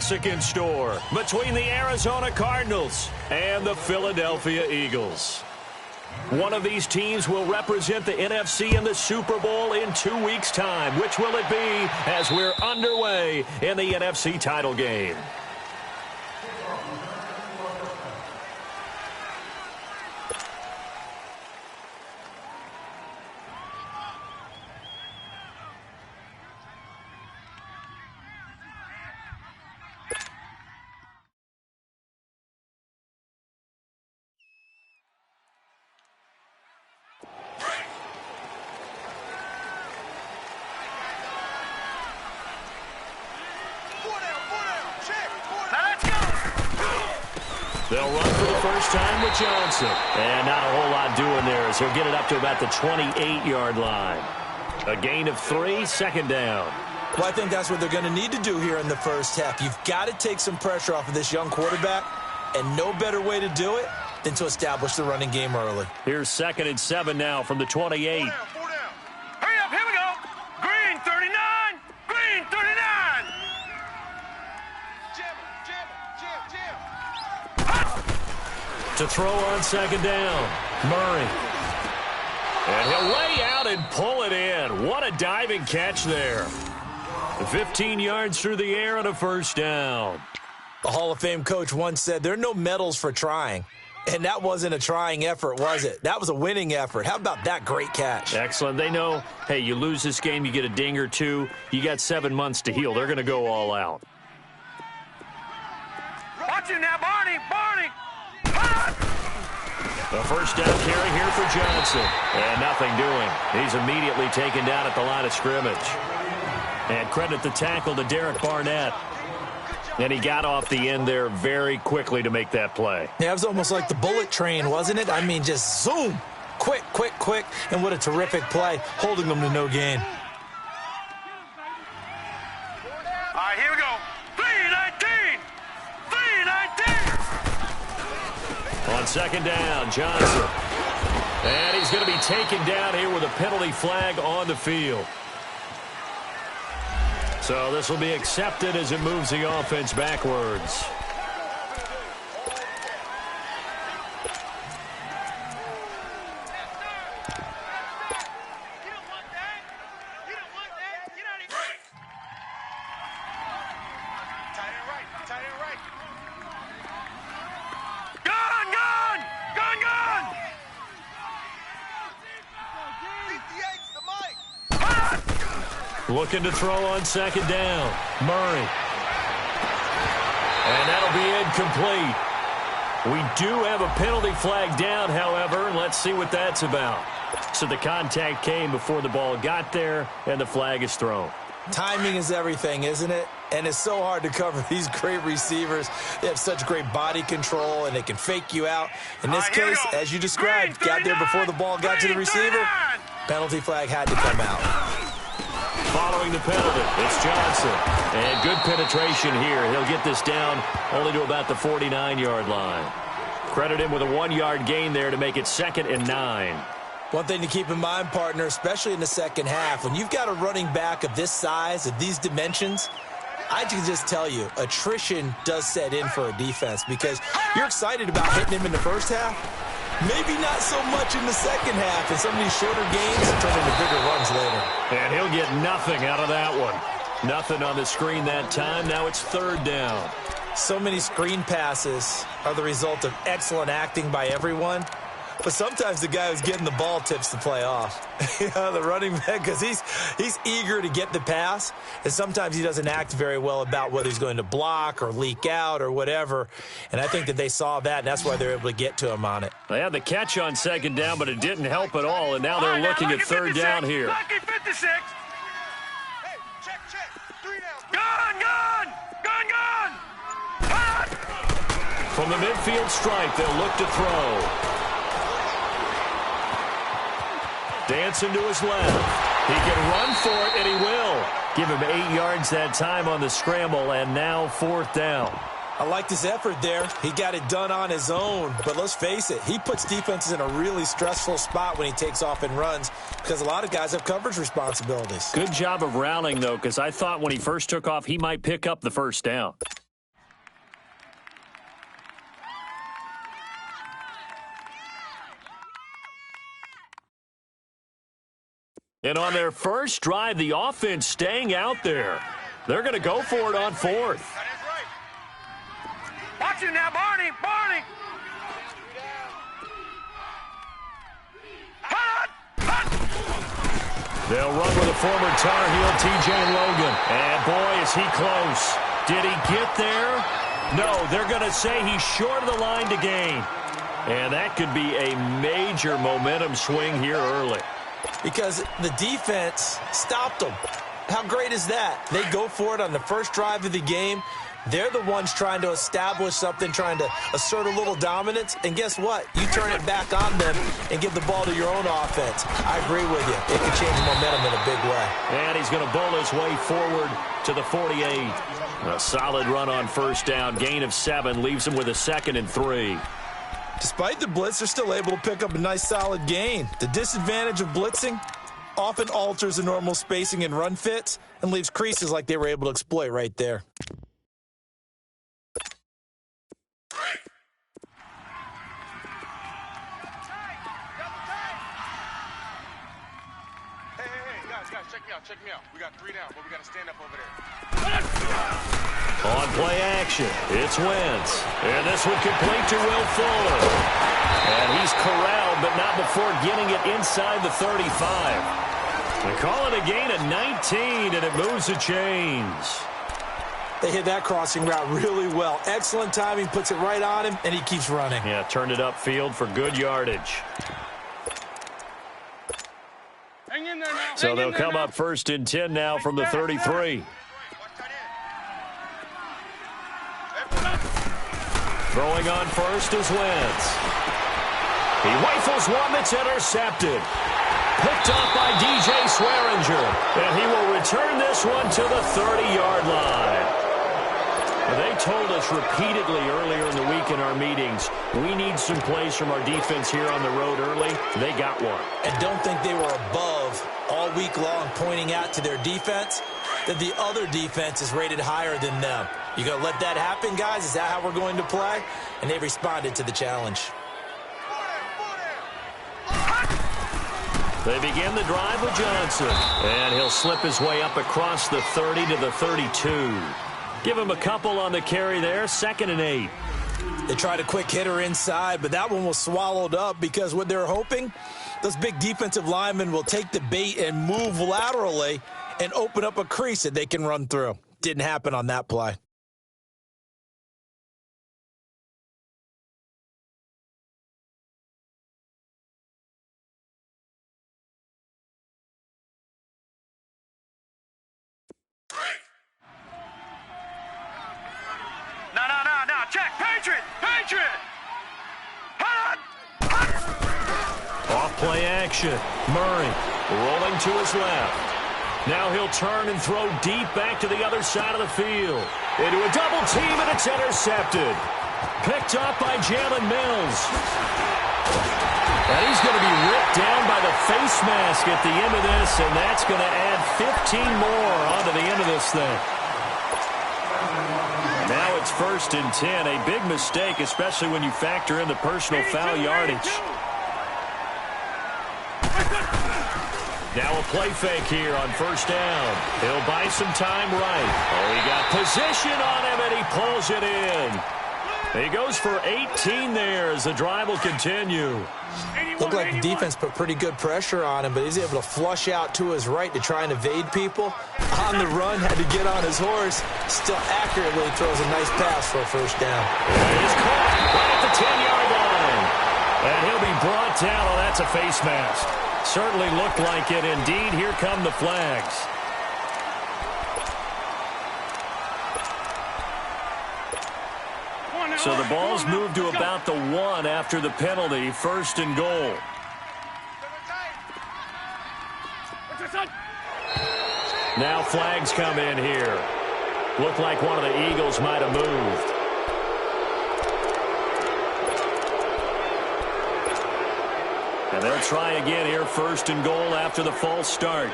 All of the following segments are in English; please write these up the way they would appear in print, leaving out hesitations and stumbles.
classic in store between the Arizona Cardinals and the Philadelphia Eagles. One of these teams will represent the NFC in the Super Bowl in 2 weeks' time. Which will it be as we're underway in the NFC title game? They'll run for the first time with Johnson. And not a whole lot doing there as he'll get it up to about the 28-yard line. A gain of 3, second down. Well, I think that's what they're going to need to do here in the first half. You've got to take some pressure off of this young quarterback, and no better way to do it than to establish the running game early. Here's 2nd and 7 now from the 28. Hurry up, here we go. Green 39, green 39. To throw on 2nd down, Murray. And he'll lay out and pull it in. What a diving catch there. 15 yards through the air and a first down. The Hall of Fame coach once said, there are no medals for trying. And that wasn't a trying effort, was it? That was a winning effort. How about that great catch? Excellent. They know, hey, you lose this game, you get a ding or two. You got 7 months to heal. They're going to go all out. Watch him now, Barney. A first down carry here for Johnson. And nothing doing. He's immediately taken down at the line of scrimmage. And credit the tackle to Derek Barnett. And he got off the end there very quickly to make that play. Yeah, it was almost like the bullet train, wasn't it? I mean, just zoom. Quick. And what a terrific play, holding them to no gain. All right, here we go. 3-19. On 2nd down, Johnson. And he's going to be taken down here with a penalty flag on the field. So this will be accepted as it moves the offense backwards. Looking to throw on 2nd down. Murray. And that'll be incomplete. We do have a penalty flag down, however. Let's see what that's about. So the contact came before the ball got there, and the flag is thrown. Timing is everything, isn't it? And it's so hard to cover these great receivers. They have such great body control, and they can fake you out. In this case, as you described, got there before the ball got to the receiver. Penalty flag had to come out. Following the penalty, it's Johnson. And good penetration here. He'll get this down only to about the 49-yard line. Credit him with a 1-yard gain there to make it 2nd and 9. One thing to keep in mind, partner, especially in the second half, when you've got a running back of this size, of these dimensions, I can just tell you, attrition does set in for a defense because you're excited about hitting him in the first half. Maybe not so much in the second half, and some of these shorter games turn into bigger runs later. And he'll get nothing out of that one. Nothing on the screen that time. Now it's 3rd down. So many screen passes are the result of excellent acting by everyone. But sometimes the guy who's getting the ball tips the play off. The running back, because he's eager to get the pass, and sometimes he doesn't act very well about whether he's going to block or leak out or whatever. And I think that they saw that, and that's why they're able to get to him on it. They had the catch on 2nd down, but it didn't help at all, and now they're looking at 3rd down here. Lucky 56. Hey, check. 3 down. Gun. From the midfield stripe, they'll look to throw. Dancing to his left. He can run for it, and he will. Give him 8 yards that time on the scramble, and now 4th down. I liked his effort there. He got it done on his own. But let's face it, he puts defenses in a really stressful spot when he takes off and runs because a lot of guys have coverage responsibilities. Good job of rallying, though, because I thought when he first took off, he might pick up the first down. And on their first drive, the offense staying out there. They're going to go for it on fourth. Watch you now, Barney. Barney. They'll run with a former Tar Heel, T.J. Logan. And boy, is he close. Did he get there? No, they're going to say he's short of the line to gain. And that could be a major momentum swing here early. Because the defense stopped them. How great is that? They go for it on the first drive of the game. They're the ones trying to establish something, trying to assert a little dominance. And guess what? You turn it back on them and give the ball to your own offense. I agree with you. It can change momentum in a big way. And he's going to bowl his way forward to the 48. A solid run on first down. Gain of 7 leaves him with a 2nd and 3. Despite the blitz, they're still able to pick up a nice solid gain. The disadvantage of blitzing often alters the normal spacing and run fits and leaves creases like they were able to exploit right there. Guys, check me out. We got 3 down, but we got to stand up over there. On play action, it's Wentz. And this one complete to Will Fuller. And he's corralled, but not before getting it inside the 35. They call it a gain of 19, and it moves the chains. They hit that crossing route really well. Excellent timing, puts it right on him, and he keeps running. Yeah, turned it upfield for good yardage. Hang in there now. So they'll come up 1st and 10 now from the 33. Throwing on first is Wentz. He rifles one that's intercepted. Picked up by DJ Swearinger. And he will return this one to the 30-yard line. They told us repeatedly earlier in the week in our meetings, we need some plays from our defense here on the road early. They got one. And don't think they were above all week long pointing out to their defense that the other defense is rated higher than them. You going to let that happen, guys? Is that how we're going to play? And they responded to the challenge. They begin the drive with Johnson. And he'll slip his way up across the 30 to the 32. Give him a couple on the carry there, 2nd and 8. They tried a quick hitter inside, but that one was swallowed up because what they're hoping, those big defensive linemen will take the bait and move laterally and open up a crease that they can run through. Didn't happen on that play. No. Check. Patriot. Off play action. Murray rolling to his left. Now he'll turn and throw deep back to the other side of the field. Into a double team, and it's intercepted. Picked up by Jalen Mills. And he's going to be ripped down by the face mask at the end of this, and that's going to add 15 more onto the end of this thing. Now it's 1st and 10. A big mistake, especially when you factor in the personal foul yardage. Now a play fake here on first down. He'll buy some time right. Oh, he got position on him, and he pulls it in. He goes for 18 there as the drive will continue. Looked like the defense put pretty good pressure on him, but he's able to flush out to his right to try and evade people. On the run, had to get on his horse. Still accurately throws a nice pass for a first down. He's caught right at the 10-yard line. And he'll be brought down. Oh, that's a face mask. Certainly looked like it. Indeed, here come the flags. So the ball's moved to about the 1 after the penalty. 1st and goal. Now flags come in here. Looked like one of the Eagles might have moved. And they'll try again here. 1st and goal after the false start.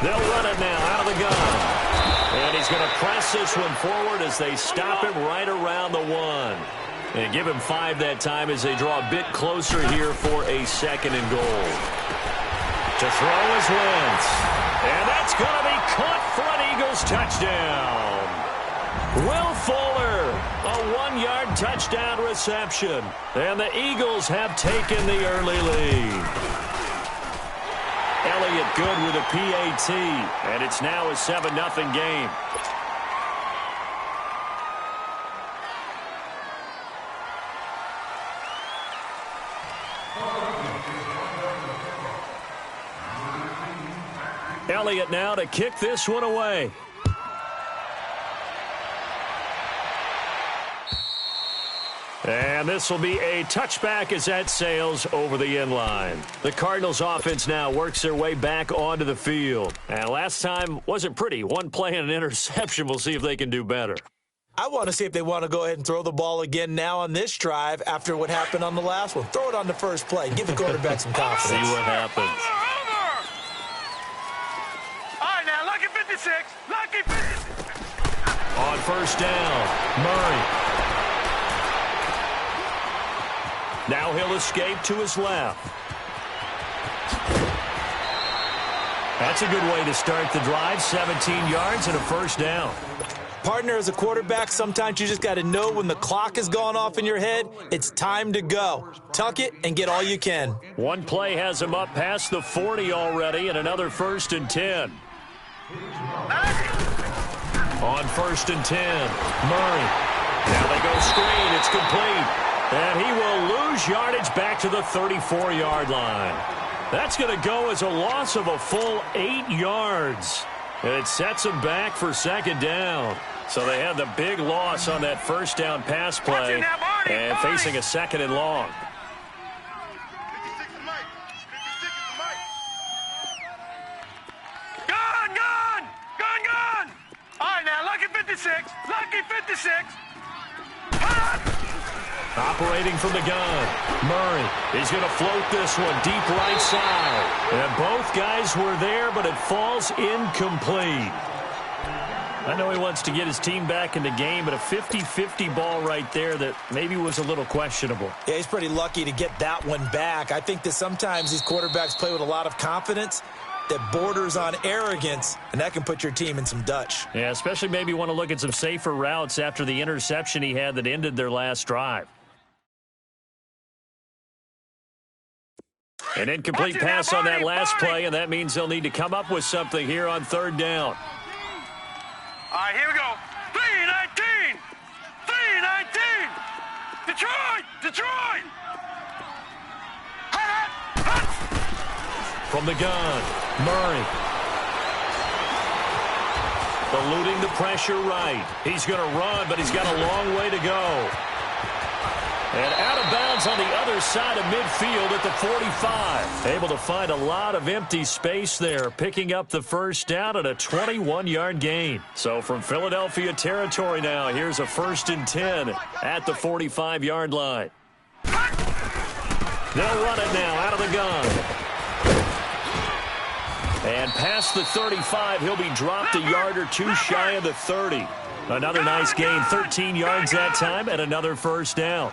They'll run it now out of the gun. And he's going to press this one forward as they stop him right around the 1. And give him 5 that time as they draw a bit closer here for a second and goal. To throw is Wentz. And that's going to be caught for an Eagles touchdown. Will Fuller, a 1-yard touchdown reception. And the Eagles have taken the early lead. Elliott good with a PAT. And it's now a 7-0 game. Elliott now to kick this one away. And this will be a touchback as that sails over the end line. The Cardinals offense now works their way back onto the field. And last time wasn't pretty. One play and an interception. We'll see if they can do better. I want to see if they want to go ahead and throw the ball again now on this drive after what happened on the last one. Throw it on the first play. Give the quarterback some confidence. See what happens. All right, now, lucky 56. Lucky 56. On first down, Murray. Now he'll escape to his left. That's a good way to start the drive. 17 yards and a first down. Partner, as a quarterback, sometimes you just got to know when the clock has gone off in your head, it's time to go. Tuck it and get all you can. One play has him up past the 40 already, and another 1st and 10. On 1st and 10, Murray. Now they go screen. It's complete. And he will lose yardage back to the 34-yard line. That's going to go as a loss of a full 8 yards. And it sets him back for second down. So they had the big loss on that first down pass play and facing a second and long. Gone! All right, now, lucky 56. Lucky 56. Operating from the gun, Murray. He's going to float this one deep right side. And both guys were there, but it falls incomplete. I know he wants to get his team back in the game, but a 50-50 ball right there that maybe was a little questionable. Yeah, he's pretty lucky to get that one back. I think that sometimes these quarterbacks play with a lot of confidence that borders on arrogance, and that can put your team in some Dutch. Yeah, especially maybe want to look at some safer routes after the interception he had that ended their last drive. An incomplete pass on that last play, and that means they'll need to come up with something here on third down. All right, here we go. 3-19. 3-19. Detroit. From the gun, Murray. Eluding the pressure right. He's going to run, but he's got a long way to go. And out of bounds on the other side of midfield at the 45. Able to find a lot of empty space there, picking up the first down at a 21-yard gain. So from Philadelphia territory now, here's a 1st and 10 at the 45-yard line. They'll run it now out of the gun. And past the 35, he'll be dropped a yard or two shy of the 30. Another nice gain, 13 yards that time, and another first down.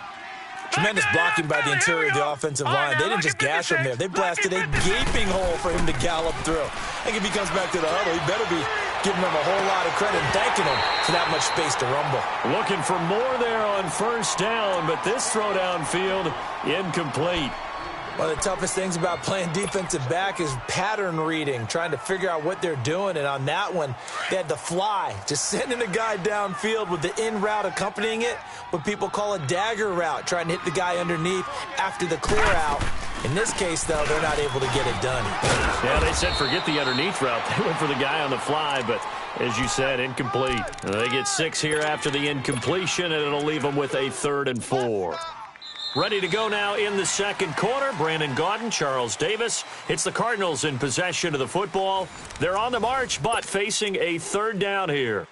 Tremendous blocking by the interior of the offensive line. They didn't just gash him there. They blasted a gaping hole for him to gallop through. I think if he comes back to the huddle, he better be giving him a whole lot of credit and thanking him for that much space to rumble. Looking for more there on first down, but this throw downfield incomplete. One of the toughest things about playing defensive back is pattern reading, trying to figure out what they're doing. And on that one, they had the fly, just sending a guy downfield with the in route accompanying it, what people call a dagger route, trying to hit the guy underneath after the clear out. In this case, though, they're not able to get it done. Yeah, they said forget the underneath route. They went for the guy on the fly, but as you said, incomplete. They get 6 here after the incompletion, and it'll leave them with a 3rd and 4. Ready to go now in the second quarter. Brandon Gaudin, Charles Davis. It's the Cardinals in possession of the football. They're on the march, but facing a 3rd down here.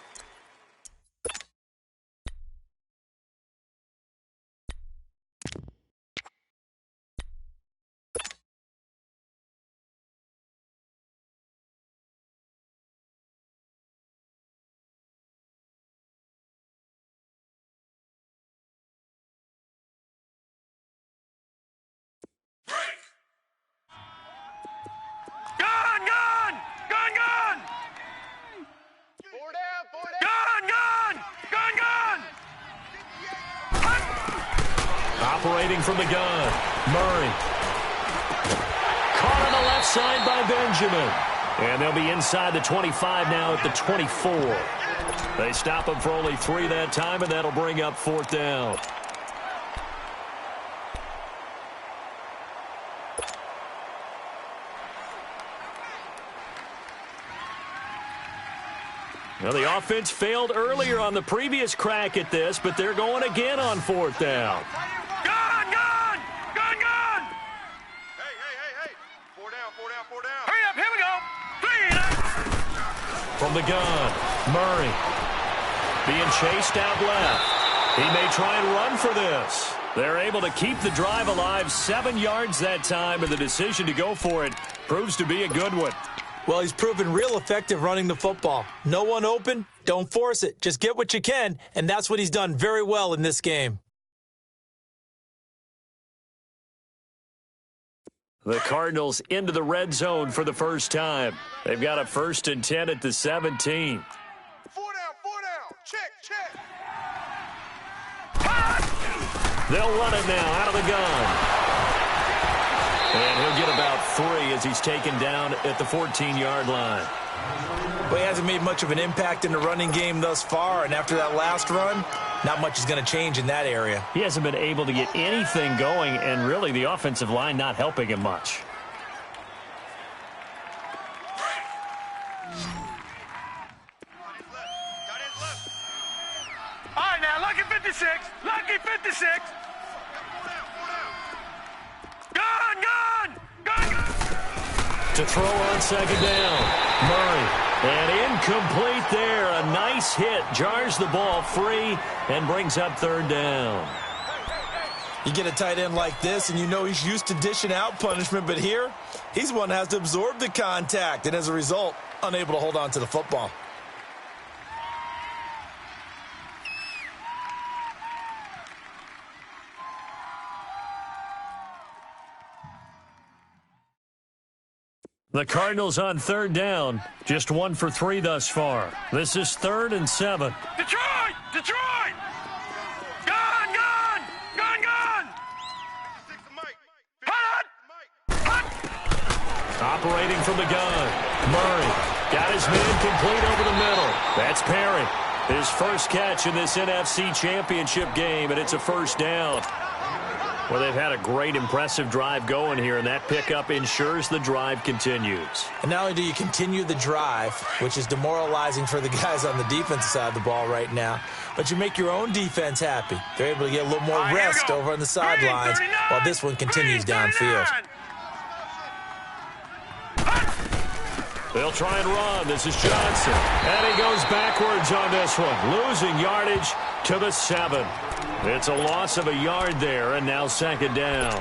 Operating from the gun, Murray. Caught on the left side by Benjamin. And they'll be inside the 25 now at the 24. They stop him for only 3 that time, and that'll bring up 4th down. Well, the offense failed earlier on the previous crack at this, but they're going again on 4th down. Gun! Gun! Gun! Gun! Hey! 4 down. Hurry up, here we go. 3. From the gun, Murray. Being chased out left. He may try and run for this. They're able to keep the drive alive, 7 yards that time, and the decision to go for it proves to be a good one. Well, he's proven real effective running the football. No one open, don't force it. Just get what you can, and that's what he's done very well in this game. The Cardinals into the red zone for the first time. They've got a 1st and 10 at the 17. 4 down. Check. They'll run it now out of the gun. And he'll get about 3 as he's taken down at the 14-yard line. Well, he hasn't made much of an impact in the running game thus far, and after that last run, not much is going to change in that area. He hasn't been able to get anything going, and really the offensive line not helping him much. All right, now, lucky 56. Gun! To throw on 2nd down, Murray. And incomplete there. A nice hit. Jars the ball free and brings up 3rd down. You get a tight end like this, and you know he's used to dishing out punishment, but here, he's the one that has to absorb the contact, and as a result, unable to hold on to the football. The Cardinals on 3rd down. Just 1 for 3 thus far. This is 3rd and 7. Detroit! Gun! Operating from the gun, Murray got his man complete over the middle. That's Perry. His first catch in this NFC Championship game, and it's a 1st down. Well, they've had a great, impressive drive going here, and that pickup ensures the drive continues. And not only do you continue the drive, which is demoralizing for the guys on the defensive side of the ball right now, but you make your own defense happy. They're able to get a little more rest over on the sidelines while this one continues downfield. They'll try and run. This is Johnson. And he goes backwards on this one, losing yardage to the 7. It's a loss of a yard there, and now 2nd down.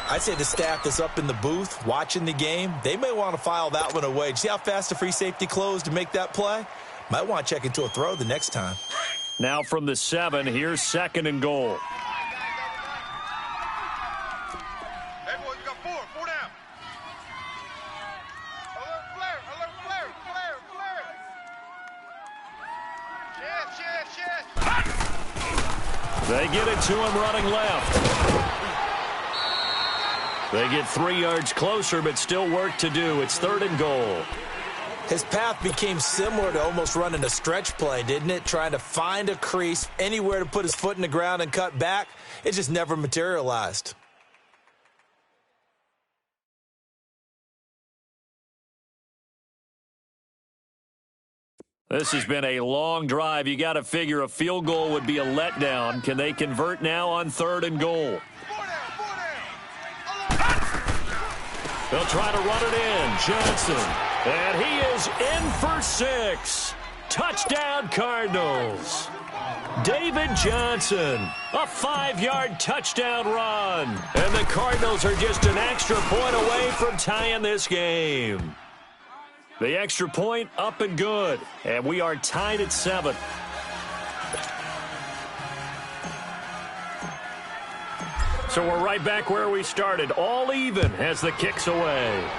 I'd say the staff that's up in the booth watching the game, they may want to file that one away. See how fast the free safety closed to make that play? Might want to check into a throw the next time. Now from the 7, here's 2nd and goal. Hey, boys, you got 4 down. Alert, flare. Chest. They get it to him running left. They get 3 yards closer, but still work to do. It's 3rd and goal. His path became similar to almost running a stretch play, didn't it? Trying to find a crease, anywhere to put his foot in the ground and cut back. It just never materialized. This has been a long drive. You got to figure a field goal would be a letdown. Can they convert now on 3rd and goal? They'll try to run it in. Johnson. And he is in for 6. Touchdown, Cardinals. David Johnson. A 5-yard touchdown run. And the Cardinals are just an extra point away from tying this game. The extra point up and good. And we are tied at 7. So we're right back where we started. All even as the kick's away.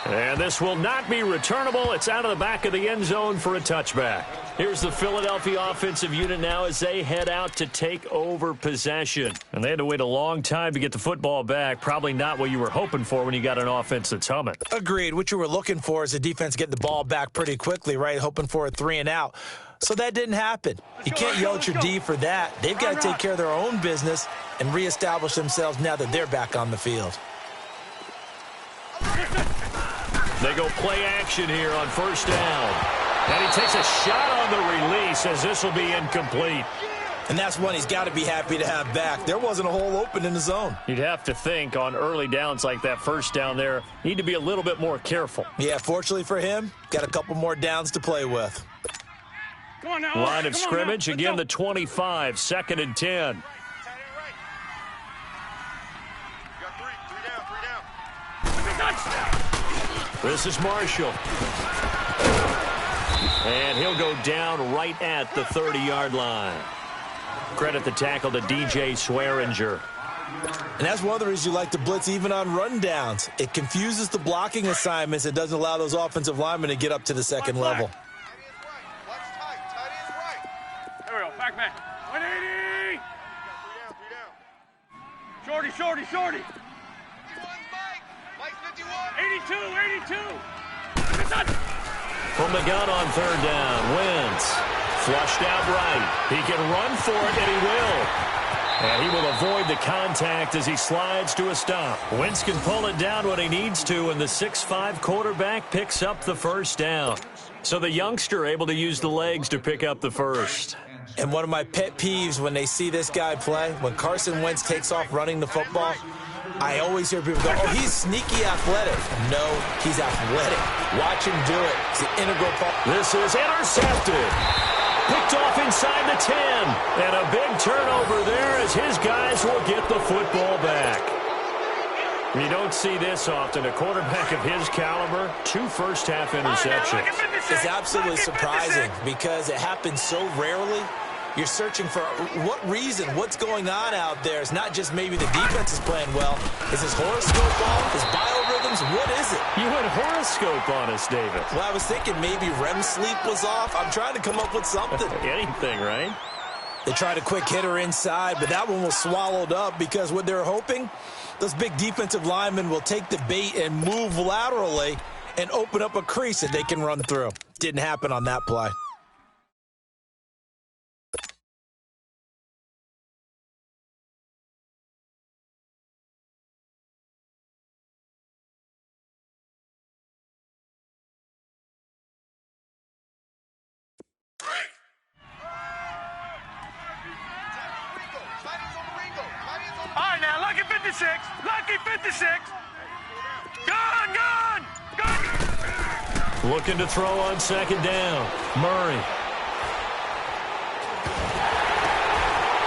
And this will not be returnable. It's out of the back of the end zone for a touchback. Here's the Philadelphia offensive unit now as they head out to take over possession. And they had to wait a long time to get the football back. Probably not what you were hoping for when you got an offense that's humming. Agreed. What you were looking for is the defense getting the ball back pretty quickly, right? Hoping for a 3-and-out. So that didn't happen. You can't yell at your D for that. They've got to take care of their own business and reestablish themselves now that they're back on the field. They go play action here on first down. And he takes a shot on the release as this will be incomplete. And that's one he's got to be happy to have back. There wasn't a hole open in the zone. You'd have to think on early downs like that first down there, need to be a little bit more careful. Yeah, fortunately for him, got a couple more downs to play with. Come on now. Line of scrimmage, again the 25, 2nd and 10. You got three down. This is Marshall. And he'll go down right at the 30-yard line. Credit the tackle to DJ Swearinger. And that's one of the reasons you like to blitz even on rundowns. It confuses the blocking assignments and doesn't allow those offensive linemen to get up to the second level. There we go. Back man. 180. Shorty, shorty, shorty. 82, 82. From the gun on third down, Wentz flushed out right. He can run for it, and he will. And he will avoid the contact as he slides to a stop. Wentz can pull it down when he needs to, and the 6'5" quarterback picks up the first down. So the youngster able to use the legs to pick up the first. And one of my pet peeves when they see this guy play, when Carson Wentz takes off running the football, I always hear people go, oh, he's sneaky athletic. No, he's athletic. Watch him do it. It's an integral part. This is intercepted. Picked off inside the 10. And a big turnover there as his guys will get the football back. You don't see this often. A quarterback of his caliber, 2 first-half interceptions. It's absolutely surprising because it happens so rarely. You're searching for what reason, what's going on out there. It's not just maybe the defense is playing well. Is his horoscope off? His biorhythms? What is it? You went horoscope on us, David. Well, I was thinking maybe REM sleep was off. I'm trying to come up with something. Anything, right? They tried a quick hitter inside, but that one was swallowed up because what they're hoping, those big defensive linemen will take the bait and move laterally and open up a crease that they can run through. Didn't happen on that play. All right, now, lucky 56. Lucky 56. Gun, gun, gun. Looking to throw on second down. Murray.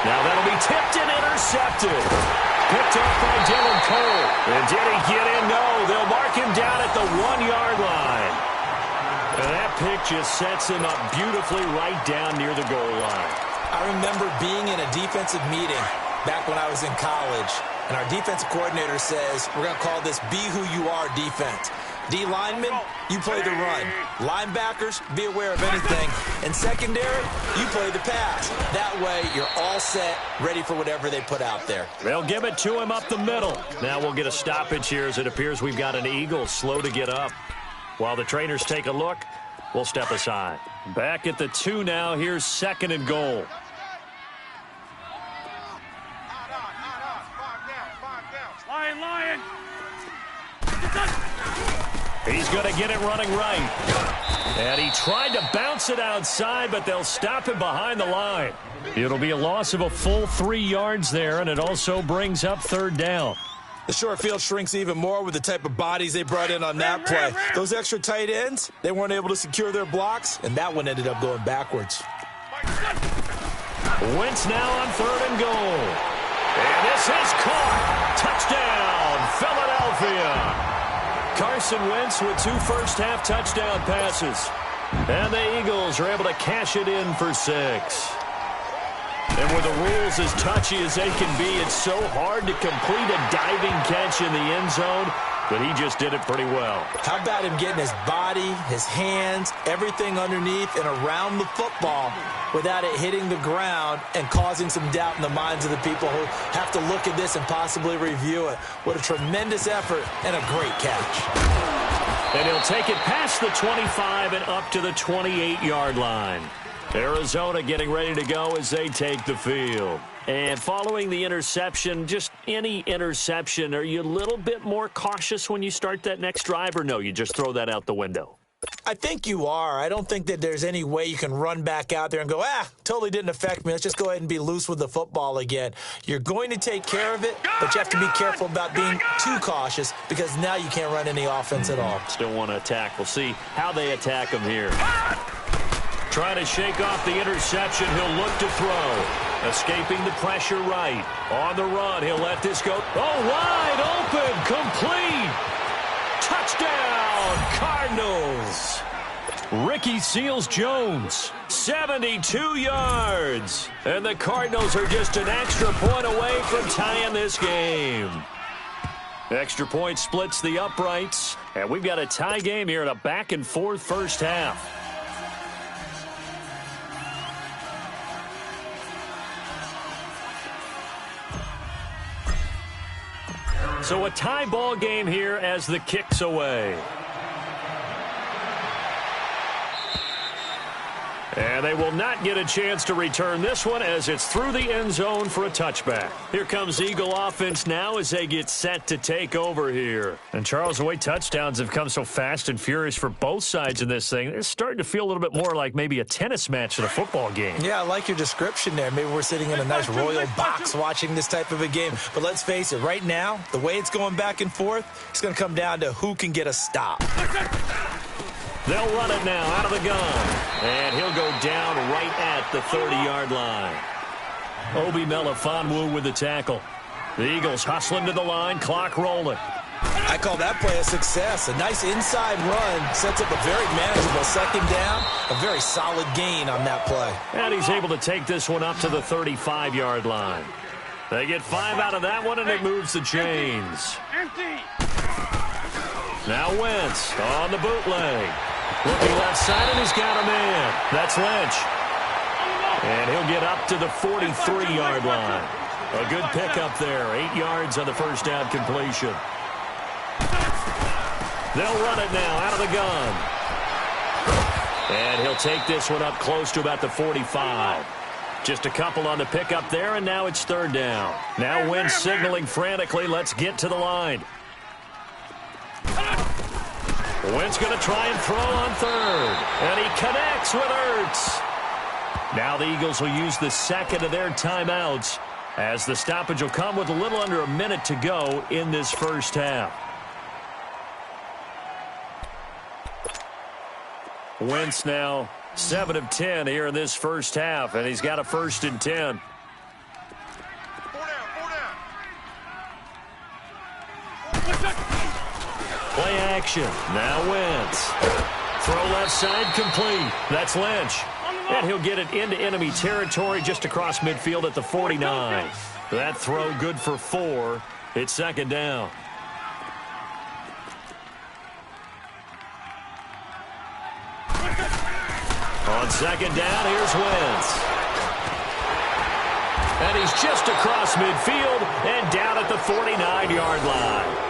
Now that'll be tipped and intercepted. Picked up by Dylan Cole. And did he get in? No. They'll mark him down at the 1-yard line. And that pick just sets him up beautifully right down near the goal line. I remember being in a defensive meeting back when I was in college, and our defensive coordinator says, we're going to call this Be Who You Are defense. D linemen, you play the run. Linebackers, be aware of anything. And secondary, you play the pass. That way, you're all set, ready for whatever they put out there. They'll give it to him up the middle. Now we'll get a stoppage here as it appears we've got an Eagle slow to get up. While the trainers take a look, we'll step aside. Back at the 2 now. Here's 2nd and goal. Lion, lion. He's going to get it running right. And he tried to bounce it outside, but they'll stop him behind the line. It'll be a loss of a full 3 yards there, and it also brings up 3rd down. The short field shrinks even more with the type of bodies they brought in on that play. Those extra tight ends, they weren't able to secure their blocks, and that one ended up going backwards. Wentz now on 3rd and goal. And this is caught. Touchdown, Philadelphia. Carson Wentz with 2 first-half touchdown passes. And the Eagles are able to cash it in for 6. And with the rules as touchy as they can be, it's so hard to complete a diving catch in the end zone. but he just did it pretty well. How about him getting his body, his hands, everything underneath and around the football without it hitting the ground and causing some doubt in the minds of the people who have to look at this and possibly review it. What a tremendous effort and a great catch. And he'll take it past the 25 and up to the 28-yard line. Arizona getting ready to go as they take the field. And following the interception, just any interception, are you a little bit more cautious when you start that next drive, or no, you just throw that out the window? I think you are. I don't think that there's any way you can run back out there and go, totally didn't affect me. Let's just go ahead and be loose with the football again. You're going to take care of it, but you have to be careful about being too cautious because now you can't run any offense at all. Still want to attack. We'll see how they attack him here. Trying to shake off the interception. He'll look to throw. Escaping the pressure right. On the run, he'll let this go. Oh, wide open, complete. Touchdown, Cardinals. Ricky Seals-Jones, 72 yards. And the Cardinals are just an extra point away from tying this game. Extra point splits the uprights. And we've got a tie game here in a back-and-forth first half. So a tie ball game here as the kick's away. And they will not get a chance to return this one as it's through the end zone for a touchback. Here comes Eagle offense now as they get set to take over here. And Charles, the way touchdowns have come so fast and furious for both sides in this thing, it's starting to feel a little bit more like maybe a tennis match than a football game. Yeah, I like your description there. Maybe we're sitting in a nice royal box watching this type of a game. But let's face it, right now, the way it's going back and forth, it's going to come down to who can get a stop. They'll run it now out of the gun. And he'll go down right at the 30-yard line. Obi Melifonwu with the tackle. The Eagles hustling to the line, clock rolling. I call that play a success. A nice inside run sets up a very manageable second down. A very solid gain on that play. And he's able to take this one up to the 35-yard line. They get 5 out of that one, and it moves the chains. Now Wentz on the bootleg. Looking left side, and he's got a man. That's Lynch. And he'll get up to the 43-yard line. A good pickup there. 8 yards on the first down completion. They'll run it now out of the gun. And he'll take this one up close to about the 45. Just a couple on the pickup there, and now it's third down. Now Wentz signaling frantically, let's get to the line. Wentz going to try and throw on third. And he connects with Ertz. Now the Eagles will use the second of their timeouts as the stoppage will come with a little under a minute to go in this first half. Wentz now 7 of 10 here in this first half, and he's got a 1st and 10. Play action. Now Wentz. Throw left side complete. That's Lynch. And he'll get it into enemy territory just across midfield at the 49. That throw good for 4. It's second down. On second down, here's Wentz. And he's just across midfield and down at the 49-yard line.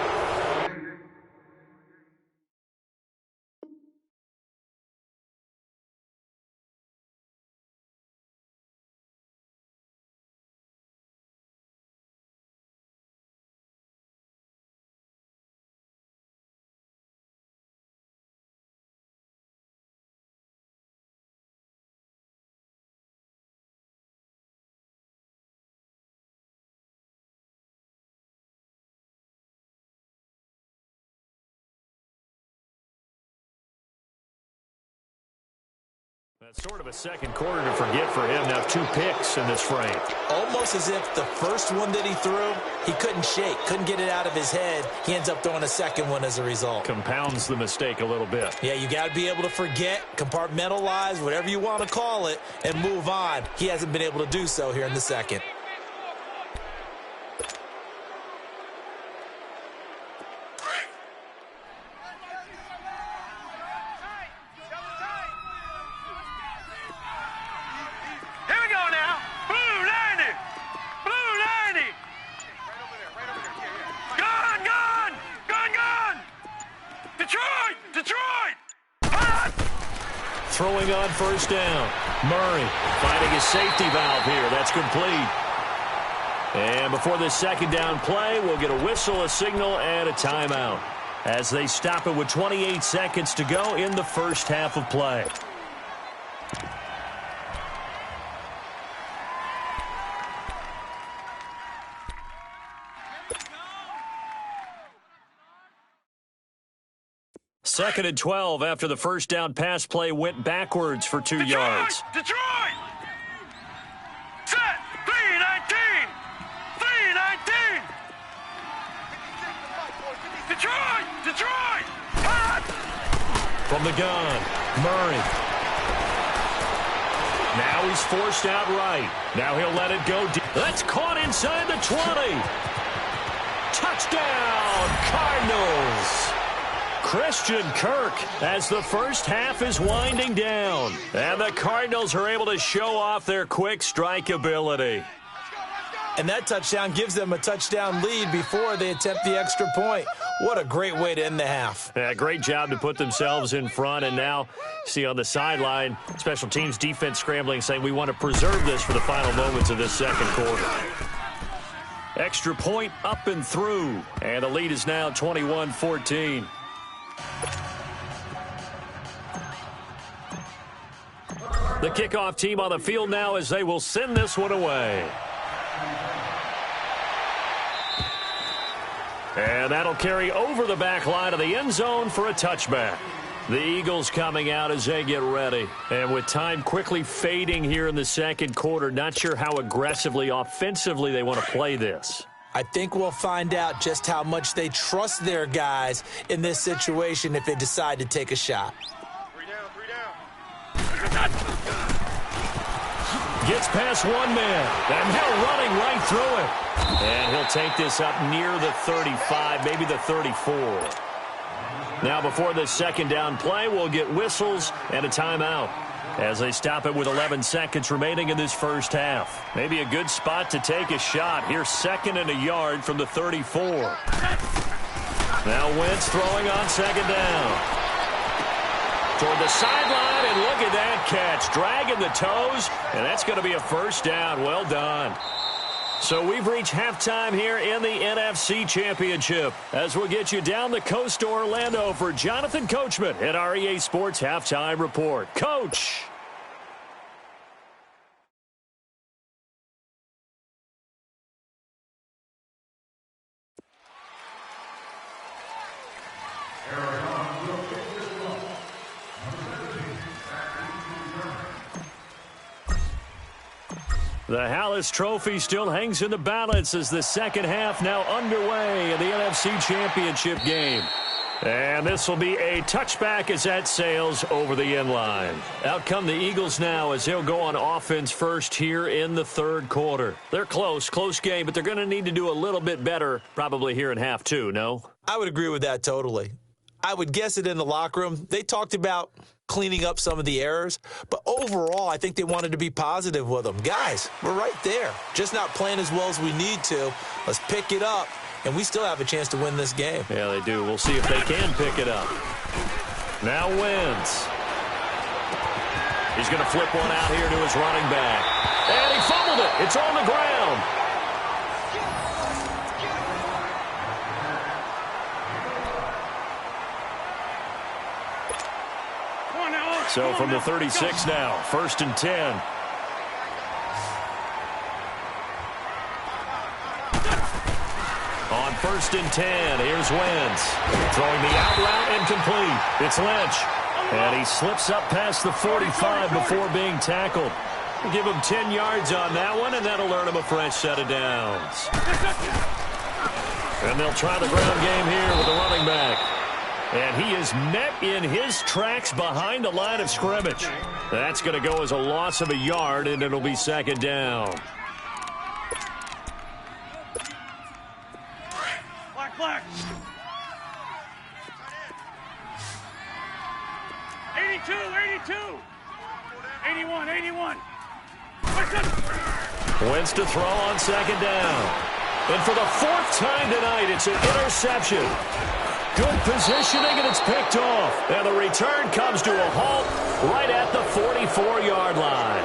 That's sort of a second quarter to forget for him. Now 2 picks in this frame. Almost as if the first one that he threw, he couldn't shake, couldn't get it out of his head. He ends up throwing a second one as a result. Compounds the mistake a little bit. Yeah, you got to be able to forget, compartmentalize, whatever you want to call it, and move on. He hasn't been able to do so here in the second. Detroit! Detroit! Hot! Throwing on first down. Murray finding his safety valve here. That's complete. And before this second down play, we'll get a whistle, a signal, and a timeout as they stop it with 28 seconds to go in the first half of play. Second and 12 after the first down pass play went backwards for 2 yards. Detroit! Set! 3-19! 3-19! Detroit! Detroit! Hot! From the gun, Murray. Now he's forced out right. Now he'll let it go deep. That's caught inside the 20. Touchdown, Cardinals! Christian Kirk as the first half is winding down. And the Cardinals are able to show off their quick strike ability. And that touchdown gives them a touchdown lead before they attempt the extra point. What a great way to end the half. Yeah, great job to put themselves in front. And now, see on the sideline, special teams defense scrambling, saying we want to preserve this for the final moments of this second quarter. Extra point up and through. And the lead is now 21-14. The kickoff team on the field now as they will send this one away. And that'll carry over the back line of the end zone for a touchback. The Eagles coming out as they get ready. And with time quickly fading here in the second quarter, not sure how aggressively, offensively they want to play this. I think we'll find out just how much they trust their guys in this situation if they decide to take a shot. 3 down. Gets past one man, and they're running right through it. And he'll take this up near the 35, maybe the 34. Now before this second down play, we'll get whistles and a timeout as they stop it with 11 seconds remaining in this first half. Maybe a good spot to take a shot. Here's second and a yard from the 34. Now Wentz throwing on second down. Toward the sideline, and look at that catch. Dragging the toes, and that's going to be a first down. Well done. So we've reached halftime here in the NFC Championship as we'll get you down the coast to Orlando for Jonathan Coachman at REA Sports Halftime Report. Coach. The Hallis Trophy still hangs in the balance as the second half now underway in the NFC Championship game. And this will be a touchback as that sails over the end line. Out come the Eagles now as they'll go on offense first here in the third quarter. They're close game, but they're going to need to do a little bit better probably here in half two, no? I would agree with that totally. I would guess it in the locker room. They talked about cleaning up some of the errors, but overall, I think they wanted to be positive with them. Guys, we're right there. Just not playing as well as we need to. Let's pick it up, and we still have a chance to win this game. Yeah, they do. We'll see if they can pick it up. Now Wentz. He's going to flip one out here to his running back. And he fumbled it. It's on the ground. So from the 36 now, 1st and 10. On 1st and 10, here's Wentz. Throwing the out route incomplete. It's Lynch. And he slips up past the 45 before being tackled. We'll give him 10 yards on that one, and that'll earn him a fresh set of downs. And they'll try the ground game here with the running back. And he is met in his tracks behind the line of scrimmage. That's going to go as a loss of a yard, and it'll be second down. Black. 82. 81. Wentz to throw on second down. And for the 4th time tonight, it's an interception. Good positioning, and it's picked off. And the return comes to a halt right at the 44-yard line.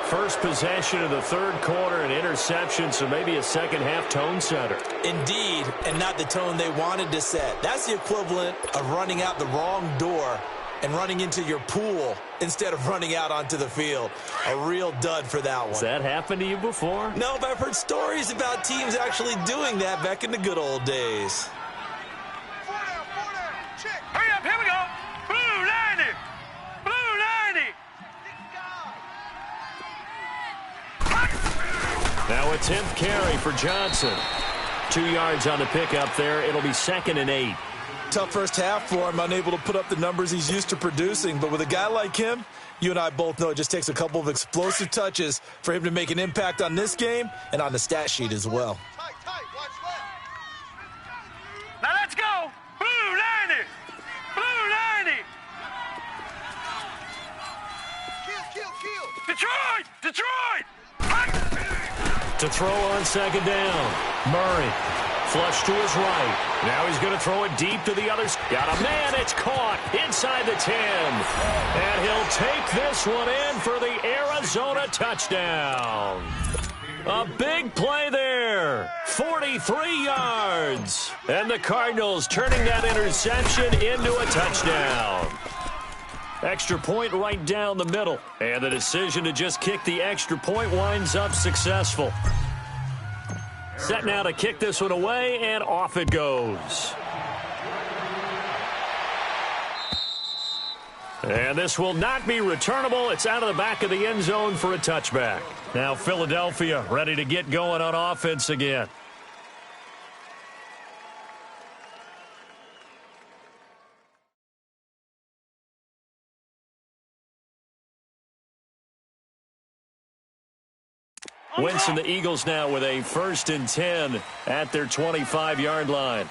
First possession of the third quarter, an interception, so maybe a second-half tone setter. Indeed, and not the tone they wanted to set. That's the equivalent of running out the wrong door and running into your pool instead of running out onto the field. A real dud for that one. Has that happened to you before? No, but I've heard stories about teams actually doing that back in the good old days. Four down, check. Hurry up, here we go. Blue 90. Blue 90. Now a 10th carry for Johnson. 2 yards on the pickup there. It'll be 2nd and 8. Tough first half for him, unable to put up the numbers he's used to producing. But with a guy like him, you and I both know it just takes a couple of explosive touches for him to make an impact on this game and on the stat sheet as well. Tight, watch left. Now let's go. Blue 90. Blue 90. Kill. Detroit. To throw on 2nd down. Murray. Flush to his right. Now he's going to throw it deep to the other. Got a man. It's caught inside the 10. And he'll take this one in for the Arizona touchdown. A big play there. 43 yards. And the Cardinals turning that interception into a touchdown. Extra point right down the middle. And the decision to just kick the extra point winds up successful. Set now to kick this one away, and off it goes. And this will not be returnable. It's out of the back of the end zone for a touchback. Now Philadelphia ready to get going on offense again. Wentz and the Eagles now with a 1st and 10 at their 25-yard line.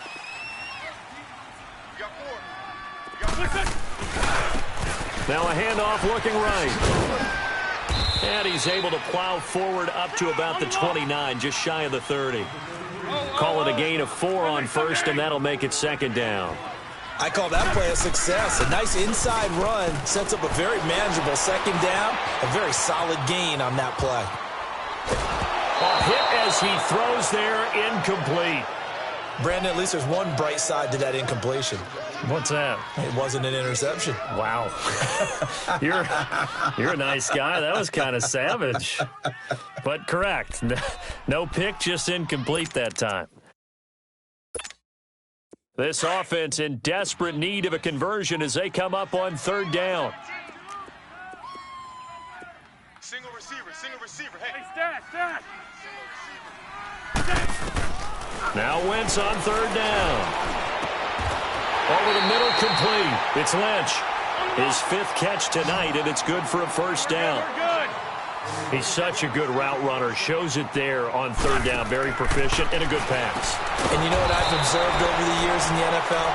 Now a handoff looking right. And he's able to plow forward up to about the 29, just shy of the 30. Call it a gain of 4 on 1st, and that'll make it 2nd down. I call that play a success. A nice inside run sets up a very manageable 2nd down. A very solid gain on that play. A hit as he throws there, incomplete. Brandon, at least there's one bright side to that incompletion. What's that? It wasn't an interception. Wow. You're a nice guy. That was kind of savage. But correct. No pick, just incomplete that time. This offense in desperate need of a conversion as they come up on 3rd down. Single receiver. Hey, Stat. Now Wentz on 3rd down. Over the middle, complete. It's Lynch. His 5th catch tonight, and it's good for a 1st down. He's such a good route runner. Shows it there on 3rd down. Very proficient and a good pass. And you know what I've observed over the years in the NFL?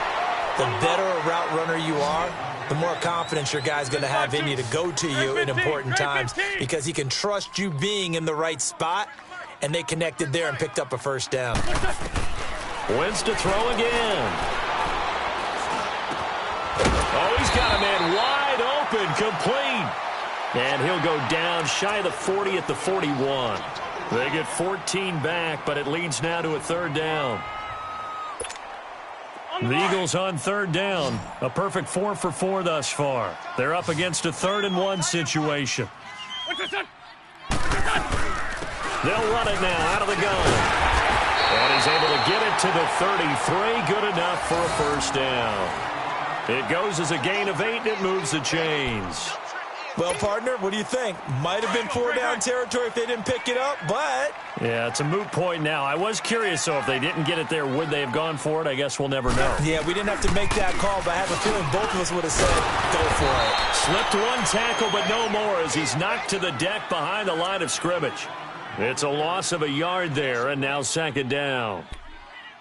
The better a route runner you are, the more confidence your guy's going to have in you to go to you in important times because he can trust you being in the right spot, and they connected there and picked up a 1st down. Wentz to throw again. Oh, he's got a man wide open, complete. And he'll go down shy of the 40 at the 41. They get 14 back, but it leads now to a 3rd down. The Eagles on 3rd down. A perfect 4 for 4 thus far. They're up against a 3rd and 1 situation. They'll run it now out of the gun. And he's able to get it to the 33. Good enough for a 1st down. It goes as a gain of 8, and it moves the chains. Well, partner, what do you think? Might have been 4-down territory if they didn't pick it up, but... Yeah, it's a moot point now. I was curious, so if they didn't get it there, would they have gone for it? I guess we'll never know. Yeah, we didn't have to make that call, but I have a feeling both of us would have said, go for it. Slipped one tackle, but no more as he's knocked to the deck behind the line of scrimmage. It's a loss of a yard there, and now 2nd down.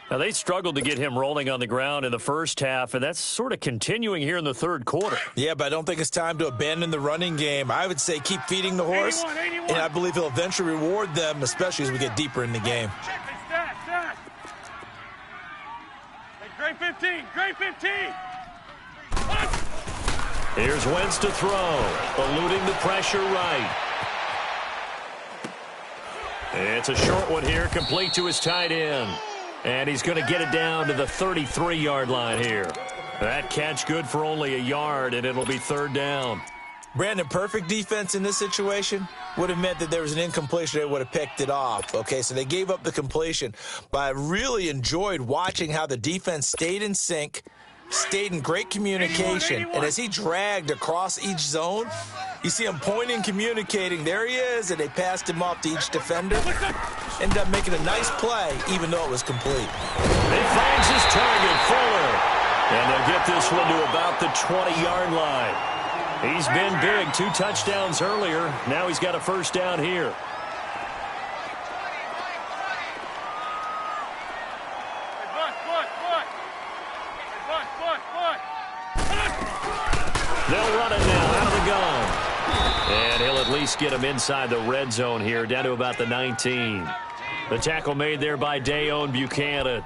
Now, they struggled to get him rolling on the ground in the first half, and that's sort of continuing here in the 3rd quarter. Yeah, but I don't think it's time to abandon the running game. I would say keep feeding the horse, 81. And I believe he'll eventually reward them, especially as we get deeper in the game. Hey, Great 15. Great 15. Here's Wentz to throw, eluding the pressure right. It's a short one here, complete to his tight end. And he's going to get it down to the 33-yard line here. That catch good for only a yard, and it'll be third down. Brandon, perfect defense in this situation would have meant that there was an incompletion. They would have picked it off. Okay, so they gave up the completion. But I really enjoyed watching how the defense stayed in sync, stayed in great communication. 81. And as he dragged across each zone, you see him pointing, communicating. There he is, and they passed him off to each defender. Ended up making a nice play, even though it was complete. He finds his target, Fuller. And they'll get this one to about the 20-yard line. He's been big, 2 touchdowns earlier. Now he's got a first down here. They'll run it now out of the gun. And he'll at least get him inside the red zone here, down to about the 19. The tackle made there by Dayon Buchanan.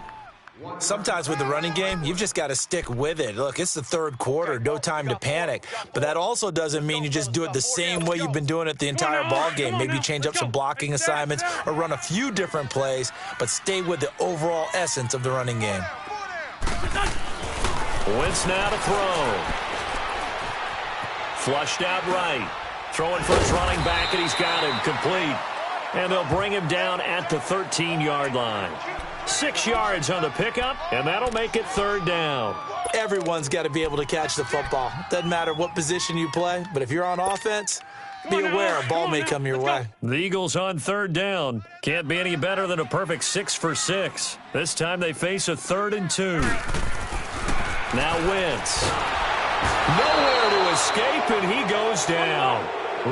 Sometimes with the running game, you've just got to stick with it. Look, it's the third quarter, no time to panic. But that also doesn't mean you just do it the same way you've been doing it the entire ball game. Maybe change up some blocking assignments or run a few different plays, but stay with the overall essence of the running game. Wentz now to throw. Flushed out right. Throwing for his running back, and he's got him complete. And they'll bring him down at the 13-yard line. 6 yards on the pickup, and that'll make it third down. Everyone's got to be able to catch the football. Doesn't matter what position you play, but if you're on offense, be aware a ball may come your way. The Eagles on third down. Can't be any better than a perfect 6 for 6. This time they face a 3rd and 2. Now Wentz. Nowhere to escape, and he goes down.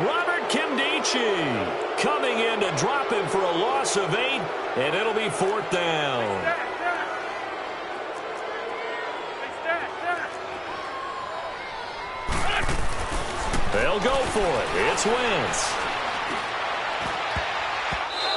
Robert Kimdichie coming in to drop him for a loss of 8, and it'll be 4th down. They'll go for it. It's Wentz.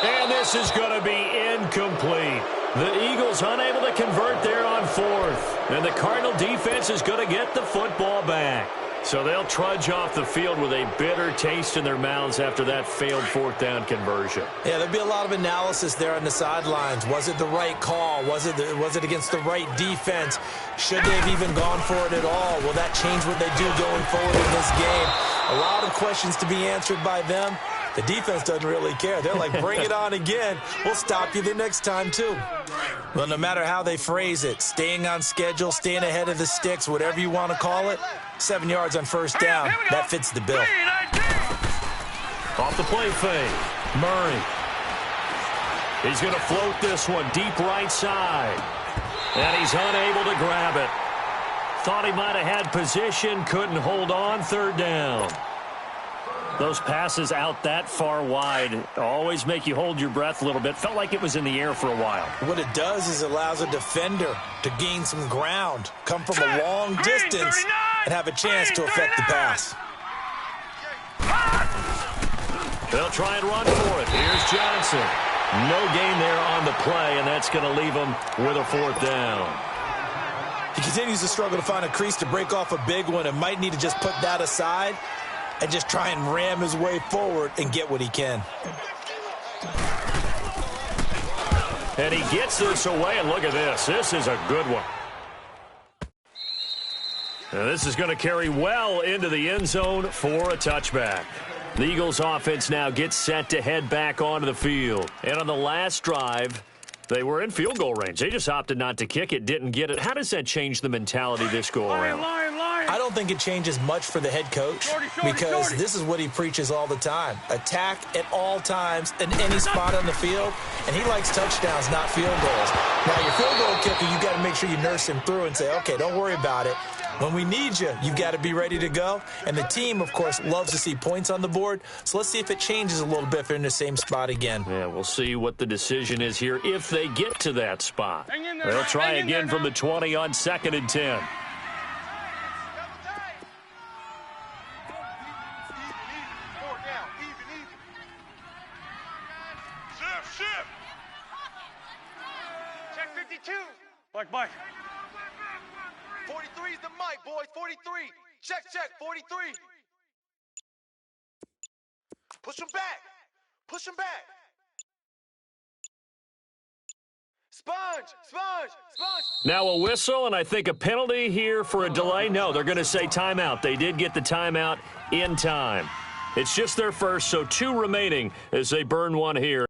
And this is going to be incomplete. The Eagles unable to convert there on 4th. And the Cardinal defense is going to get the football back. So they'll trudge off the field with a bitter taste in their mouths after that failed 4th down conversion. Yeah, there'll be a lot of analysis there on the sidelines. Was it the right call? Was it against the right defense? Should they have even gone for it at all? Will that change what they do going forward in this game? A lot of questions to be answered by them. The defense doesn't really care. They're like, bring it on again. We'll stop you the next time, too. Well, no matter how they phrase it, staying on schedule, staying ahead of the sticks, whatever you want to call it, 7 yards on first down, that fits the bill. Off the play fake, Murray. He's going to float this one deep right side. And he's unable to grab it. Thought he might have had position, couldn't hold on, 3rd down. Those passes out that far wide always make you hold your breath a little bit. Felt like it was in the air for a while. What it does is it allows a defender to gain some ground, come from a long distance, and have a chance to affect the pass. They'll try and run for it. Here's Johnson. No gain there on the play, and that's going to leave them with a 4th down. He continues to struggle to find a crease to break off a big one and might need to just put that aside and just try and ram his way forward and get what he can. And he gets this away, and look at this. This is a good one. Now this is going to carry well into the end zone for a touchback. The Eagles offense now gets set to head back onto the field. And on the last drive, they were in field goal range. They just opted not to kick it, didn't get it. How does that change the mentality this go around? I don't think it changes much for the head coach because this is what he preaches all the time. Attack at all times in any spot on the field, and he likes touchdowns, not field goals. Now, your field goal kicker, you got to make sure you nurse him through and say, okay, don't worry about it. When we need you, you've got to be ready to go. And the team, of course, loves to see points on the board. So let's see if it changes a little bit if they're in the same spot again. Yeah, we'll see what the decision is here if they get to that spot. They'll try again from the 20 on 2nd and 10. Check 52. Mike. 43's the mic, boys. 43. Check, 43. Push him back. Push him back. Sponge. Now a whistle, and I think a penalty here for a delay. No, they're going to say timeout. They did get the timeout in time. It's just their first, so 2 remaining as they burn one here.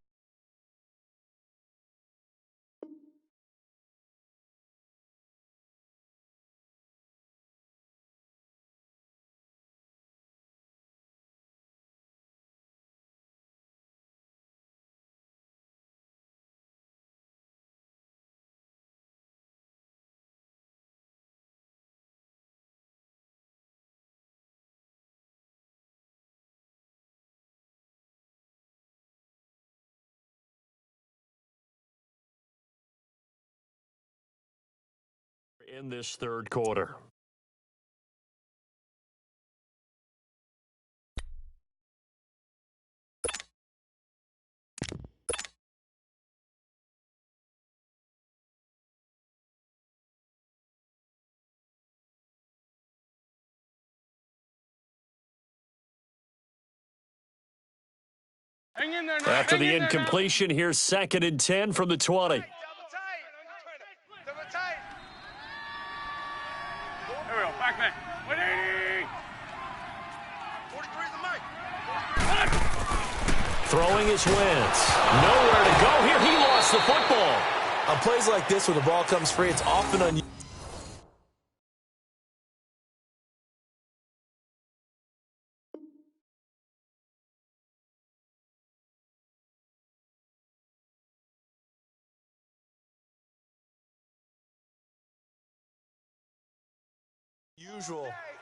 In this third quarter. Hang in there now. After the incompletion, here's 2nd and 10 from the 20. Double tight. There we go. Back there. 180. 43's the mic. Throwing his Wentz. Nowhere to go here. He lost the football. On plays like this, when the ball comes free, it's often unusual.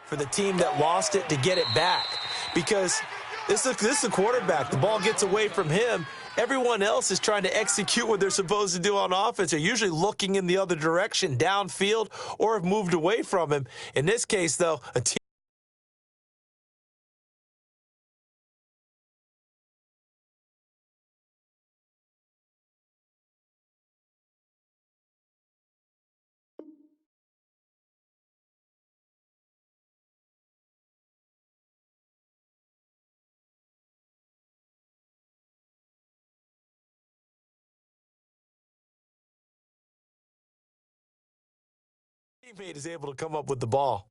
For the team that lost it to get it back, because this is the quarterback. The ball gets away from him. Everyone else is trying to execute what they're supposed to do on offense. They're usually looking in the other direction, downfield, or have moved away from him. In this case, though, a team teammate is able to come up with the ball.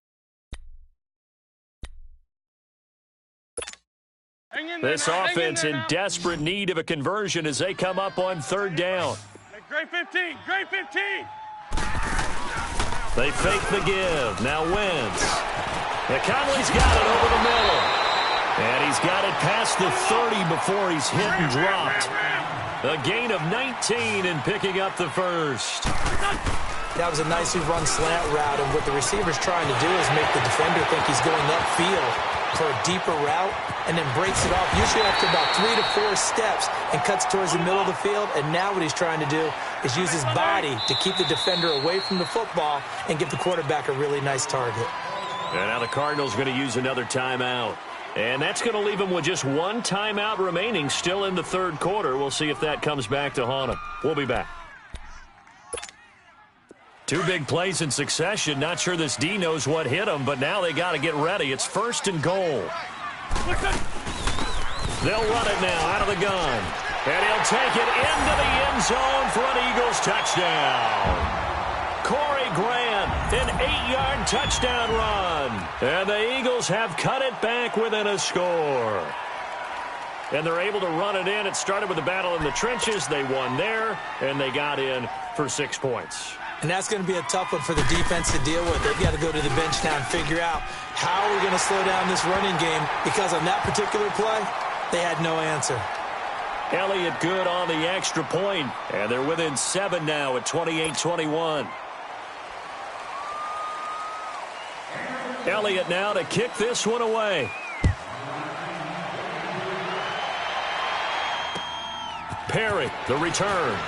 This offense in desperate need of a conversion as they come up on 3rd down. Great 15. They fake the give. Now Wentz. Conley's got it over the middle. And he's got it past the 30 before he's hit and dropped. A gain of 19 and picking up the first. That was a nicely run slant route, and what the receiver's trying to do is make the defender think he's going upfield for a deeper route, and then breaks it off, usually after about 3 to 4 steps, and cuts towards the middle of the field. And now what he's trying to do is use his body to keep the defender away from the football and give the quarterback a really nice target. And now the Cardinals going to use another timeout. And that's going to leave them with just 1 timeout remaining still in the third quarter. We'll see if that comes back to haunt them. We'll be back. 2 big plays in succession. Not sure this D knows what hit them, but now they got to get ready. It's 1st and goal. They'll run it now out of the gun. And he'll take it into the end zone for an Eagles touchdown. Corey Grant, an 8-yard touchdown run. And the Eagles have cut it back within a score. And they're able to run it in. It started with a battle in the trenches. They won there, and they got in for 6 points. And that's going to be a tough one for the defense to deal with. They've got to go to the bench now and figure out how we're going to slow down this running game, because on that particular play, they had no answer. Elliott good on the extra point, and they're within 7 now at 28-21. Elliott now to kick this one away. Perry, the return.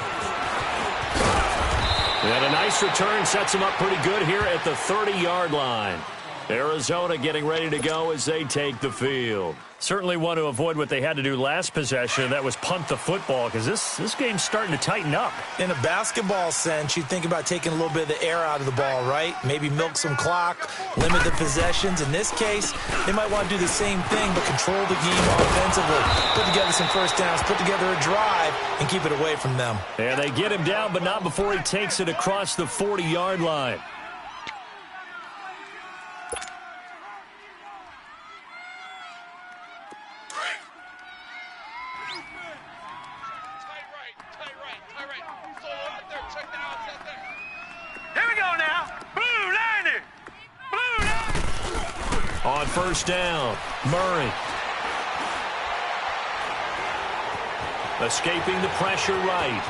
And a nice return sets him up pretty good here at the 30-yard line. Arizona getting ready to go as they take the field. Certainly want to avoid what they had to do last possession, and that was punt the football, because this game's starting to tighten up. In a basketball sense, you think about taking a little bit of the air out of the ball, right? Maybe milk some clock, limit the possessions. In this case, they might want to do the same thing, but control the game offensively. Put together some first downs, put together a drive, and keep it away from them. And they get him down, but not before he takes it across the 40-yard line. On first down, Murray. Escaping the pressure right.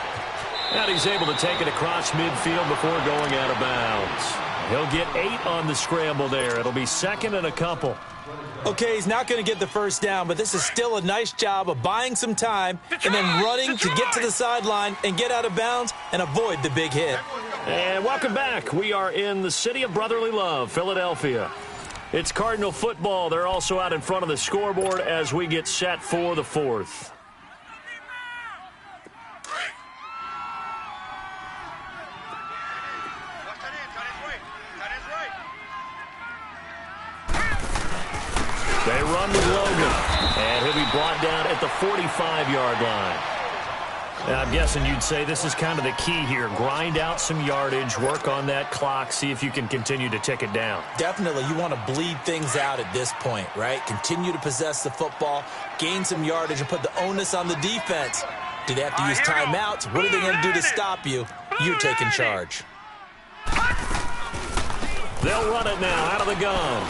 And he's able to take it across midfield before going out of bounds. He'll get 8 on the scramble there. It'll be second and a couple. Okay, he's not going to get the first down, but this is still a nice job of buying some time and then running to get to the sideline and get out of bounds and avoid the big hit. And welcome back. We are in the city of brotherly love, Philadelphia. It's Cardinal football. They're also out in front of the scoreboard as we get set for the fourth. They run with Logan, and he'll be brought down at the 45-yard line. And I'm guessing you'd say this is kind of the key here. Grind out some yardage, work on that clock, see if you can continue to tick it down. Definitely. You want to bleed things out at this point, right? Continue to possess the football, gain some yardage, and put the onus on the defense. Do they have to use timeouts? What are they going to do to stop you? You're taking charge. They'll run it now out of the gun.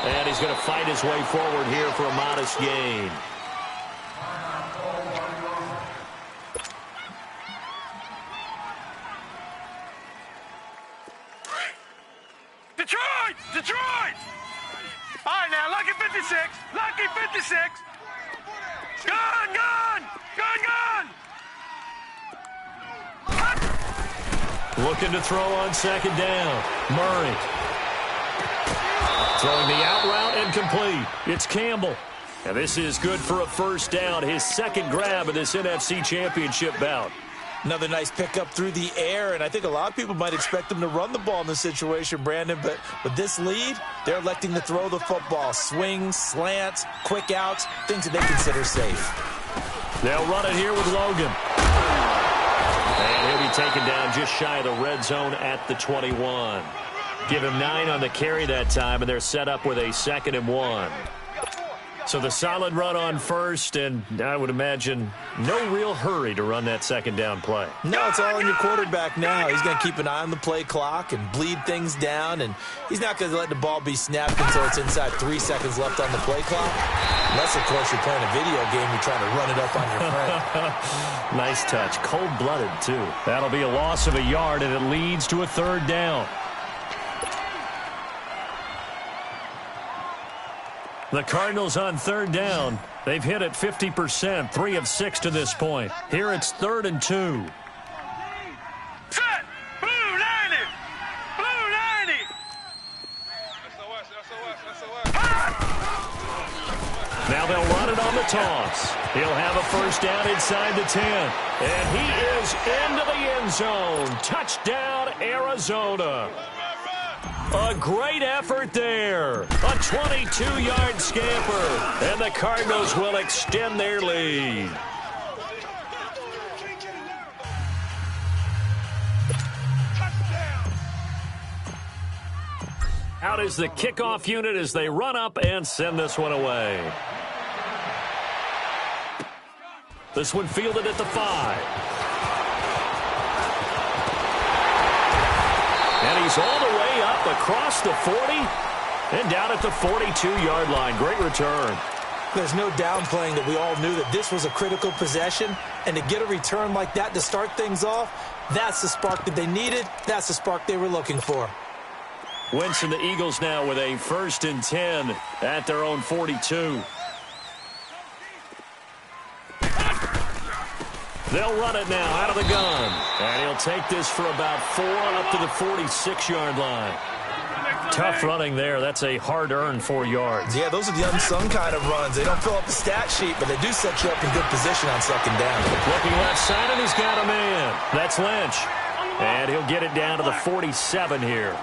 And he's going to fight his way forward here for a modest gain. Detroit! All right, now, lucky 56. Lucky 56. Gun! Looking to throw on second down. Murray. Throwing the out route incomplete. It's Campbell. And this is good for a first down. His second grab of this NFC Championship bout. Another nice pickup through the air, and I think a lot of people might expect them to run the ball in this situation, Brandon, but with this lead, they're electing to throw the football. Swings, slants, quick outs, things that they consider safe. They'll run it here with Logan. And he'll be taken down just shy of the red zone at the 21. Give him 9 on the carry that time, and they're set up with a 2nd and 1. So the solid run on first, and I would imagine no real hurry to run that second down play. No, it's all on your quarterback now. He's going to keep an eye on the play clock and bleed things down, and he's not going to let the ball be snapped until it's inside 3 seconds left on the play clock. Unless, of course, you're playing a video game, you're trying to run it up on your friend. Nice touch. Cold-blooded, too. That'll be a loss of a yard, and it leads to a 3rd down. The Cardinals on 3rd down. They've hit it 50%, 3 of 6 to this point. Here it's 3rd and 2. Set! Blue 90! Blue 90! SOS. Now they'll run it on the toss. He'll have a first down inside the 10. And he is into the end zone. Touchdown, Arizona. A great effort there. A 22-yard scamper. And the Cardinals will extend their lead. Out is the kickoff unit as they run up and send this one away. This one fielded at the 5. And he's all the way up across the 40 and down at the 42-yard line. Great return. There's no downplaying that we all knew that this was a critical possession, and to get a return like that to start things off, that's the spark that they needed. That's the spark they were looking for. Wentz and the Eagles now with a 1st and 10 at their own 42. They'll run it now out of the gun. And he'll take this for about 4 up to the 46-yard line. Tough running there. That's a hard-earned 4 yards. Yeah, those are the unsung kind of runs. They don't fill up the stat sheet, but they do set you up in good position on second down. Looking left side, and he's got a man. That's Lynch. And he'll get it down to the 47 here.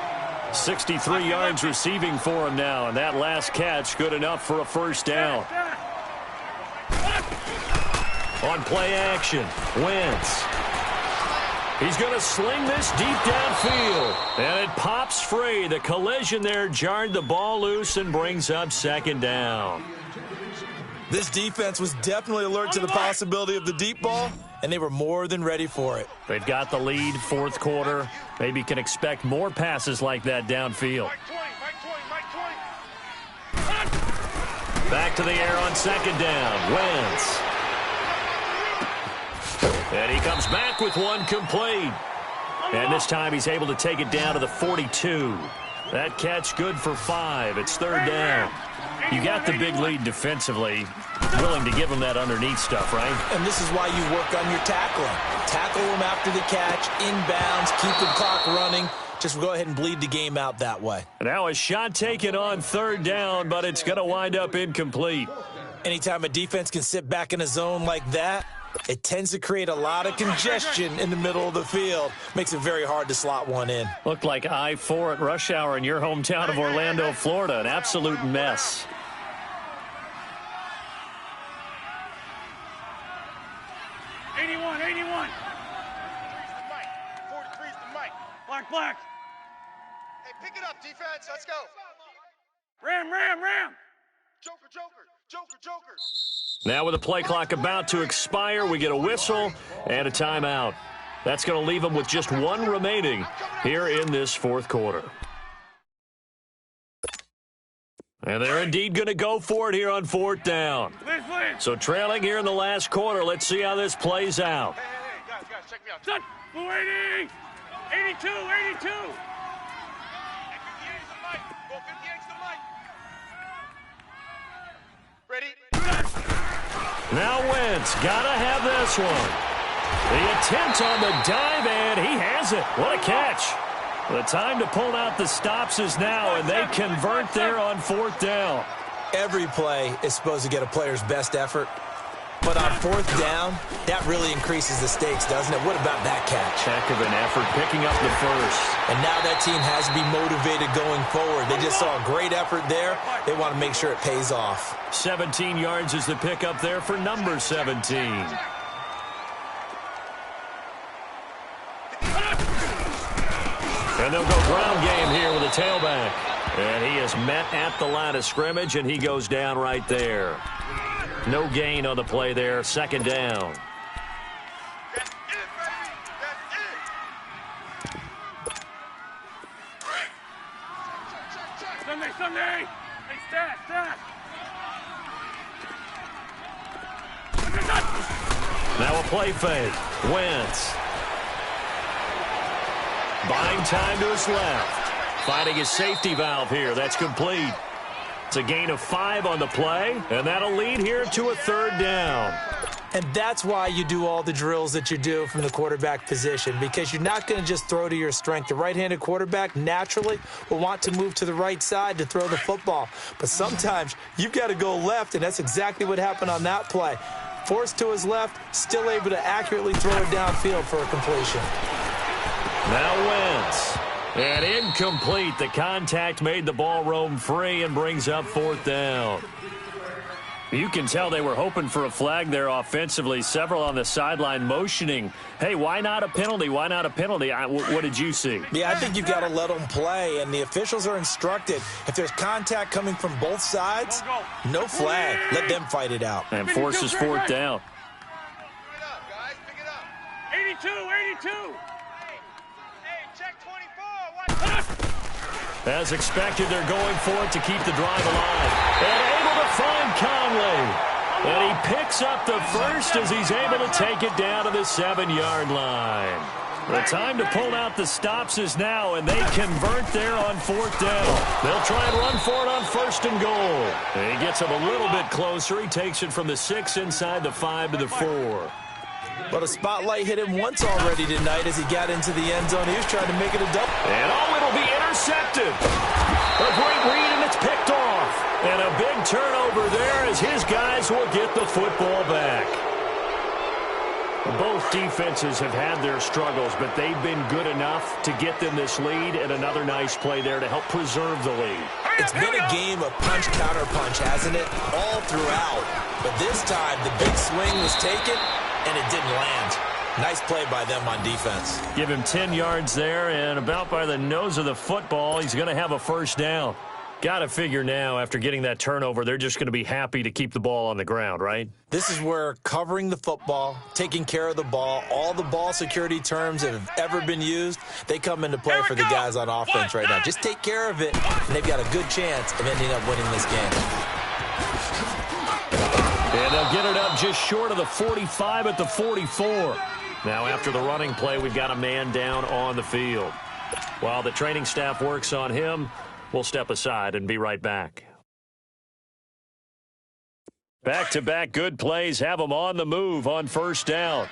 63 yards receiving for him now, and that last catch good enough for a first down. On play action, Wentz. He's going to sling this deep downfield, and it pops free. The collision there jarred the ball loose and brings up second down. This defense was definitely alert to the possibility of the deep ball, and they were more than ready for it. They've got the lead, fourth quarter. Maybe can expect more passes like that downfield. Back to the air on second down. Wentz. And he comes back with one complete. And this time he's able to take it down to the 42. That catch good for 5. It's third down. You got the big lead defensively. Willing to give him that underneath stuff, right? And this is why you work on your tackling. Tackle him after the catch, inbounds, keep the clock running. Just go ahead and bleed the game out that way. Now a shot taken on third down, but it's going to wind up incomplete. Anytime a defense can sit back in a zone like that, it tends to create a lot of congestion in the middle of the field. Makes it very hard to slot one in. Looked like I-4 at rush hour in your hometown of Orlando, Florida. An absolute mess. Black. Hey, pick it up, defense. Let's go. Ram. Joker. Now with the play clock about to expire, we get a whistle and a timeout. That's going to leave them with just one remaining here in this fourth quarter. And they're indeed going to go for it here on fourth down. So trailing here in the last quarter, let's see how this plays out. Hey, guys, check me out. Set. Blue 80. 82. Go 58 to the mic. Ready? Now Wentz, gotta have this one. The attempt on the dive, and he has it. What a catch. The time to pull out the stops is now, and they convert there on fourth down. Every play is supposed to get a player's best effort. But on fourth down, that really increases the stakes, doesn't it? What about that catch? Heck of an effort, picking up the first. And now that team has to be motivated going forward. They just saw a great effort there. They want to make sure it pays off. 17 yards is the pickup there for number 17. And they'll go ground game here with a tailback. And he is met at the line of scrimmage, and he goes down right there. No gain on the play there. Second down. That's it, baby. That's it. Sunday. Hey, stat. Now a play fake. Wentz. Buying time to his left. Finding his safety valve here. That's complete. It's a gain of 5 on the play, and that'll lead here to a third down. And that's why you do all the drills that you do from the quarterback position, because you're not going to just throw to your strength. The right-handed quarterback naturally will want to move to the right side to throw the football. But sometimes you've got to go left, and that's exactly what happened on that play. Forced to his left, still able to accurately throw it downfield for a completion. Now Wentz. And incomplete. The contact made the ball roam free and brings up fourth down. You can tell they were hoping for a flag there offensively. Several on the sideline motioning. Hey, why not a penalty? Why not a penalty? What did you see? Yeah, I think you've got to let them play, and the officials are instructed. If there's contact coming from both sides, no flag. Let them fight it out. And forces fourth down. Pick it up, guys. Pick it up. 82. Hey, check 24. As expected, they're going for it to keep the drive alive. And able to find Conley. And he picks up the first as he's able to take it down to the 7-yard line. The time to pull out the stops is now, and they convert there on fourth down. They'll try and run for it on first and goal. And he gets him a little bit closer. He takes it from the 6 inside the 5 to the 4. But a spotlight hit him once already tonight as he got into the end zone. He was trying to make it a double. And it'll be intercepted. A great read, and it's picked off. And a big turnover there as his guys will get the football back. Both defenses have had their struggles, but they've been good enough to get them this lead, and another nice play there to help preserve the lead. It's been a game of punch-counter-punch, hasn't it? All throughout. But this time, the big swing was taken, and it didn't land. Nice play by them on defense. Give him 10 yards there, and about by the nose of the football, he's going to have a first down. Got to figure now, after getting that turnover, they're just going to be happy to keep the ball on the ground, right? This is where covering the football, taking care of the ball, all the ball security terms that have ever been used, they come into play for the guys on offense right now. Just take care of it, and they've got a good chance of ending up winning this game. And they'll get it up just short of the 45 at the 44. Now, after the running play, we've got a man down on the field. While the training staff works on him, we'll step aside and be right back. Back-to-back good plays have them on the move on first down.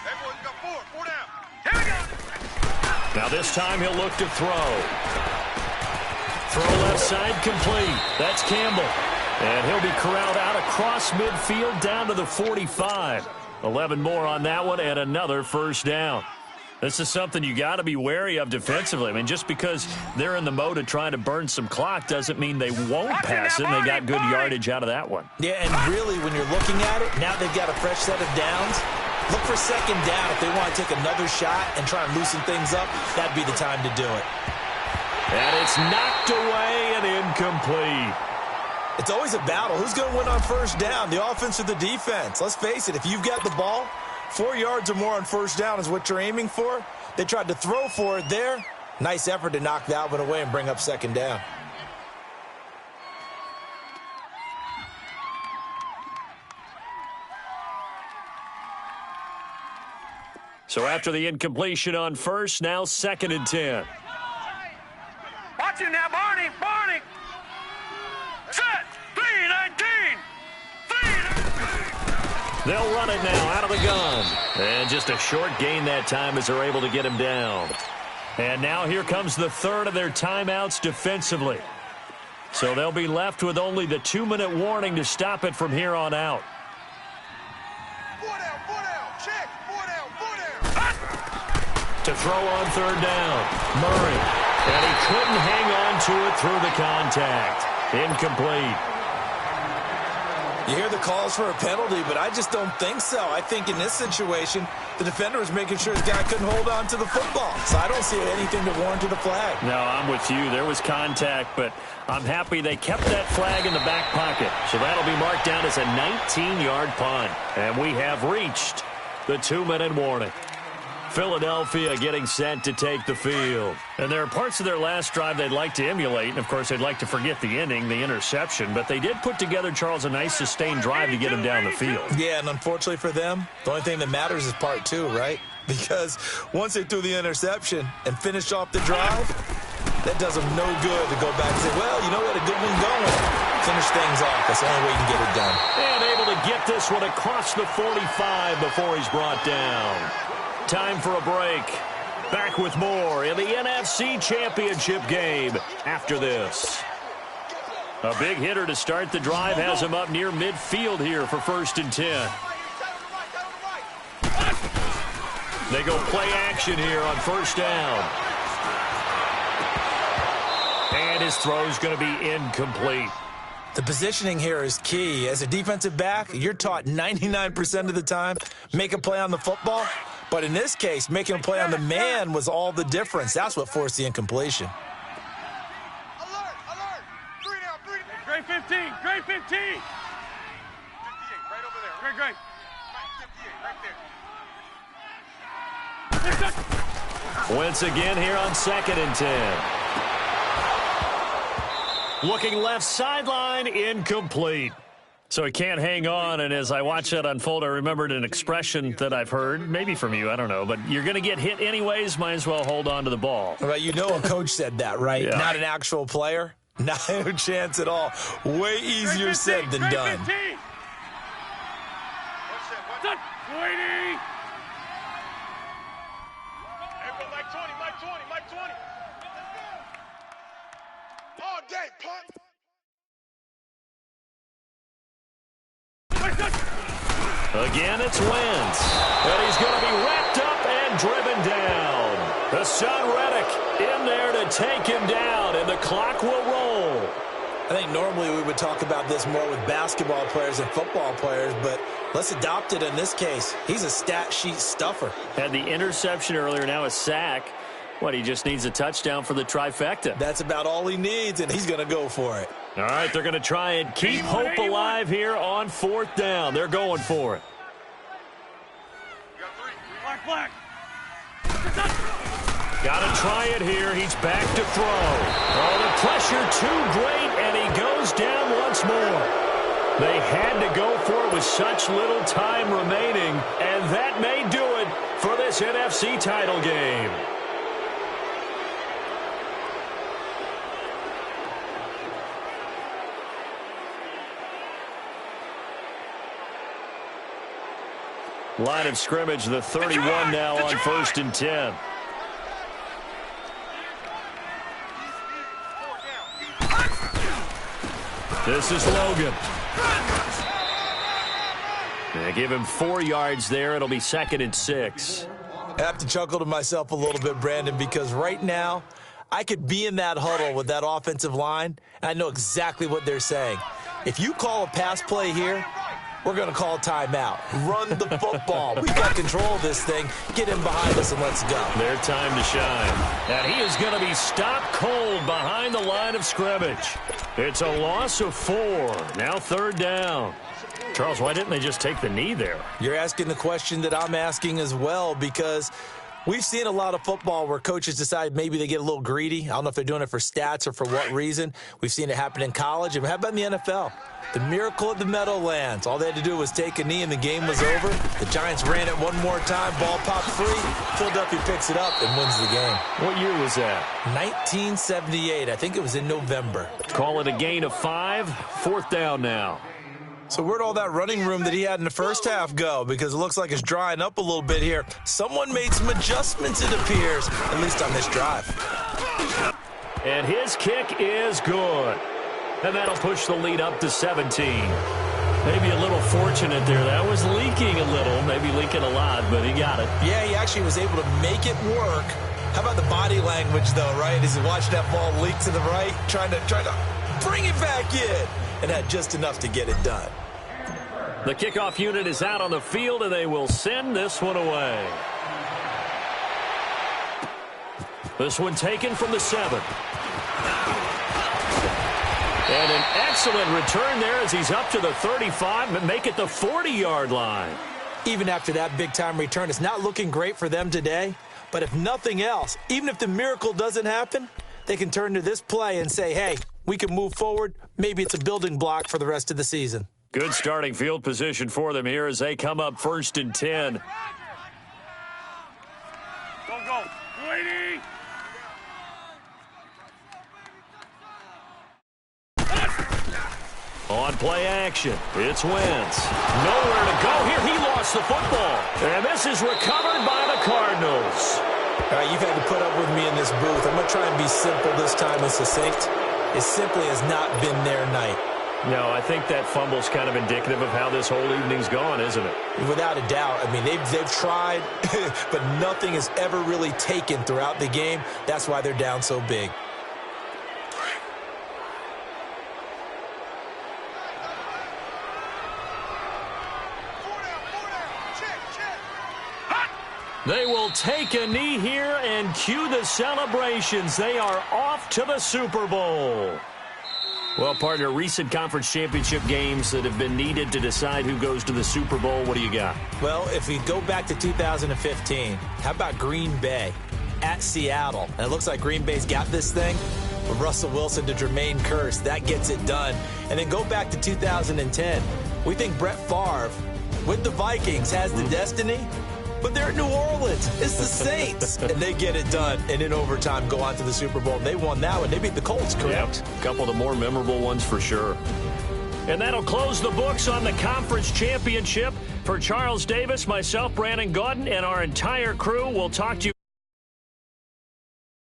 Hey, boys, we got four down. Here we go. Now this time he'll look to throw. Throw left side complete. That's Campbell. And he'll be corralled out across midfield down to the 45. 11 more on that one and another first down. This is something you got to be wary of defensively. I mean, just because they're in the mode of trying to burn some clock doesn't mean they won't pass it. They got good yardage out of that one. Yeah, and really, when you're looking at it, now they've got a fresh set of downs. Look for second down. If they want to take another shot and try and loosen things up, that'd be the time to do it. And it's knocked away and incomplete. It's always a battle. Who's going to win on first down, the offense or the defense? Let's face it, if you've got the ball, 4 yards or more on first down is what you're aiming for. They tried to throw for it there. Nice effort to knock that one away and bring up second down. So after the incompletion on first, now 2nd and 10. Watch him now, Barney. Barney. Set. 3-19. 3-19. They'll run it now out of the gun. And just a short gain that time as they're able to get him down. And now here comes the third of their timeouts defensively. So they'll be left with only the 2-minute warning to stop it from here on out. 4 down. Check. 4 down. To throw on third down, Murray. And he couldn't hang on to it through the contact. Incomplete. You hear the calls for a penalty, but I just don't think so. I think in this situation, the defender was making sure his guy couldn't hold on to the football. So I don't see anything to warrant to the flag. No, I'm with you. There was contact, but I'm happy they kept that flag in the back pocket. So that'll be marked down as a 19-yard punt. And we have reached the 2-minute warning. Philadelphia getting set to take the field. And there are parts of their last drive they'd like to emulate. And, of course, they'd like to forget the ending, the interception. But they did put together, Charles, a nice sustained drive to get him down the field. Yeah, and unfortunately for them, the only thing that matters is part 2, right? Because once they threw the interception and finished off the drive, that does them no good to go back and say, well, you know what, a good one going. Finish things off. That's the only way you can get it done. And able to get this one across the 45 before he's brought down. Time for a break. Back with more in the NFC Championship game after this. A big hitter to start the drive has him up near midfield here for 1st and 10. They go play action here on first down. And his throw's going to be incomplete. The positioning here is key. As a defensive back, you're taught 99% of the time, make a play on the football. But in this case, making a play on the man was all the difference. That's what forced the incompletion. Alert. 3 down. Grade 15. Grade 15. 58, right over there. Grade. 58, right there. Once again here on 2nd and 10. Looking left sideline, incomplete. So he can't hang on, and as I watch that unfold, I remembered an expression that I've heard, maybe from you, I don't know, but you're going to get hit anyways, might as well hold on to the ball. Well, you know a coach said that, right? Yeah. Not an actual player. Not a chance at all. Way easier said than done. What's that? Waiting. Everyone, Mike 20. game, punk. Again, it's Wentz. And he's going to be wrapped up and driven down. The son Reddick in there to take him down, and the clock will roll. I think normally we would talk about this more with basketball players and football players, but let's adopt it in this case. He's a stat sheet stuffer. Had the interception earlier, now a sack. What, he just needs a touchdown for the trifecta. That's about all he needs, and he's going to go for it. All right, they're going to try and keep hope alive here on 4th down. They're going for it. Got 3. Black. Got to try it here. He's back to throw. Oh, the pressure too great, and he goes down once more. They had to go for it with such little time remaining, and that may do it for this NFC title game. Line of scrimmage, the 31 now on 1st and 10. This is Logan. They give him 4 yards there. It'll be 2nd and 6. I have to chuckle to myself a little bit, Brandon, because right now I could be in that huddle with that offensive line, and I know exactly what they're saying. If you call a pass play here, we're going to call a timeout. Run the football. We've got control of this thing. Get him behind us and let's go. Their time to shine. And he is going to be stopped cold behind the line of scrimmage. It's a loss of 4. Now 3rd down. Charles, why didn't they just take the knee there? You're asking the question that I'm asking as well, because we've seen a lot of football where coaches decide maybe they get a little greedy. I don't know if they're doing it for stats or for what reason. We've seen it happen in college. And how about in the NFL? The miracle of the Meadowlands. All they had to do was take a knee and the game was over. The Giants ran it one more time. Ball popped free. Philadelphia picks it up and wins the game. What year was that? 1978. I think it was in November. Call it a gain of 5. 4th down now. So where'd all that running room that he had in the first half go? Because it looks like it's drying up a little bit here. Someone made some adjustments, it appears, at least on this drive. And his kick is good. And that'll push the lead up to 17. Maybe a little fortunate there. That was leaking a little, maybe leaking a lot, but he got it. Yeah, he actually was able to make it work. How about the body language, though, right? As he watched that ball leak to the right, trying to bring it back in, and had just enough to get it done. The kickoff unit is out on the field, and they will send this one away. This one taken from the 7. And an excellent return there as he's up to the 35, but make it the 40-yard line. Even after that big-time return, it's not looking great for them today. But if nothing else, even if the miracle doesn't happen, they can turn to this play and say, hey, we can move forward. Maybe it's a building block for the rest of the season. Good starting field position for them here as they come up 1st and 10. Go. Lady. On play action, it's Wentz. Nowhere to go here. He lost the football. And this is recovered by the Cardinals. All right, you've had to put up with me in this booth. I'm going to try and be simple this time and succinct. It simply has not been their night. No, I think that fumble's kind of indicative of how this whole evening's gone, isn't it? Without a doubt. I mean, they've tried, but nothing has ever really taken throughout the game. That's why they're down so big. They will take a knee here and cue the celebrations. They are off to the Super Bowl. Well, partner, recent conference championship games that have been needed to decide who goes to the Super Bowl. What do you got? Well, if we go back to 2015, how about Green Bay at Seattle? And it looks like Green Bay's got this thing. With Russell Wilson to Jermaine Kearse, that gets it done. And then go back to 2010. We think Brett Favre with the Vikings has the destiny. But they're at New Orleans. It's the Saints. And they get it done. And in overtime, go on to the Super Bowl. They won that one. They beat the Colts, correct? Yep. A couple of the more memorable ones for sure. And that'll close the books on the conference championship. For Charles Davis, myself, Brandon Gaudin, and our entire crew, we'll talk to you.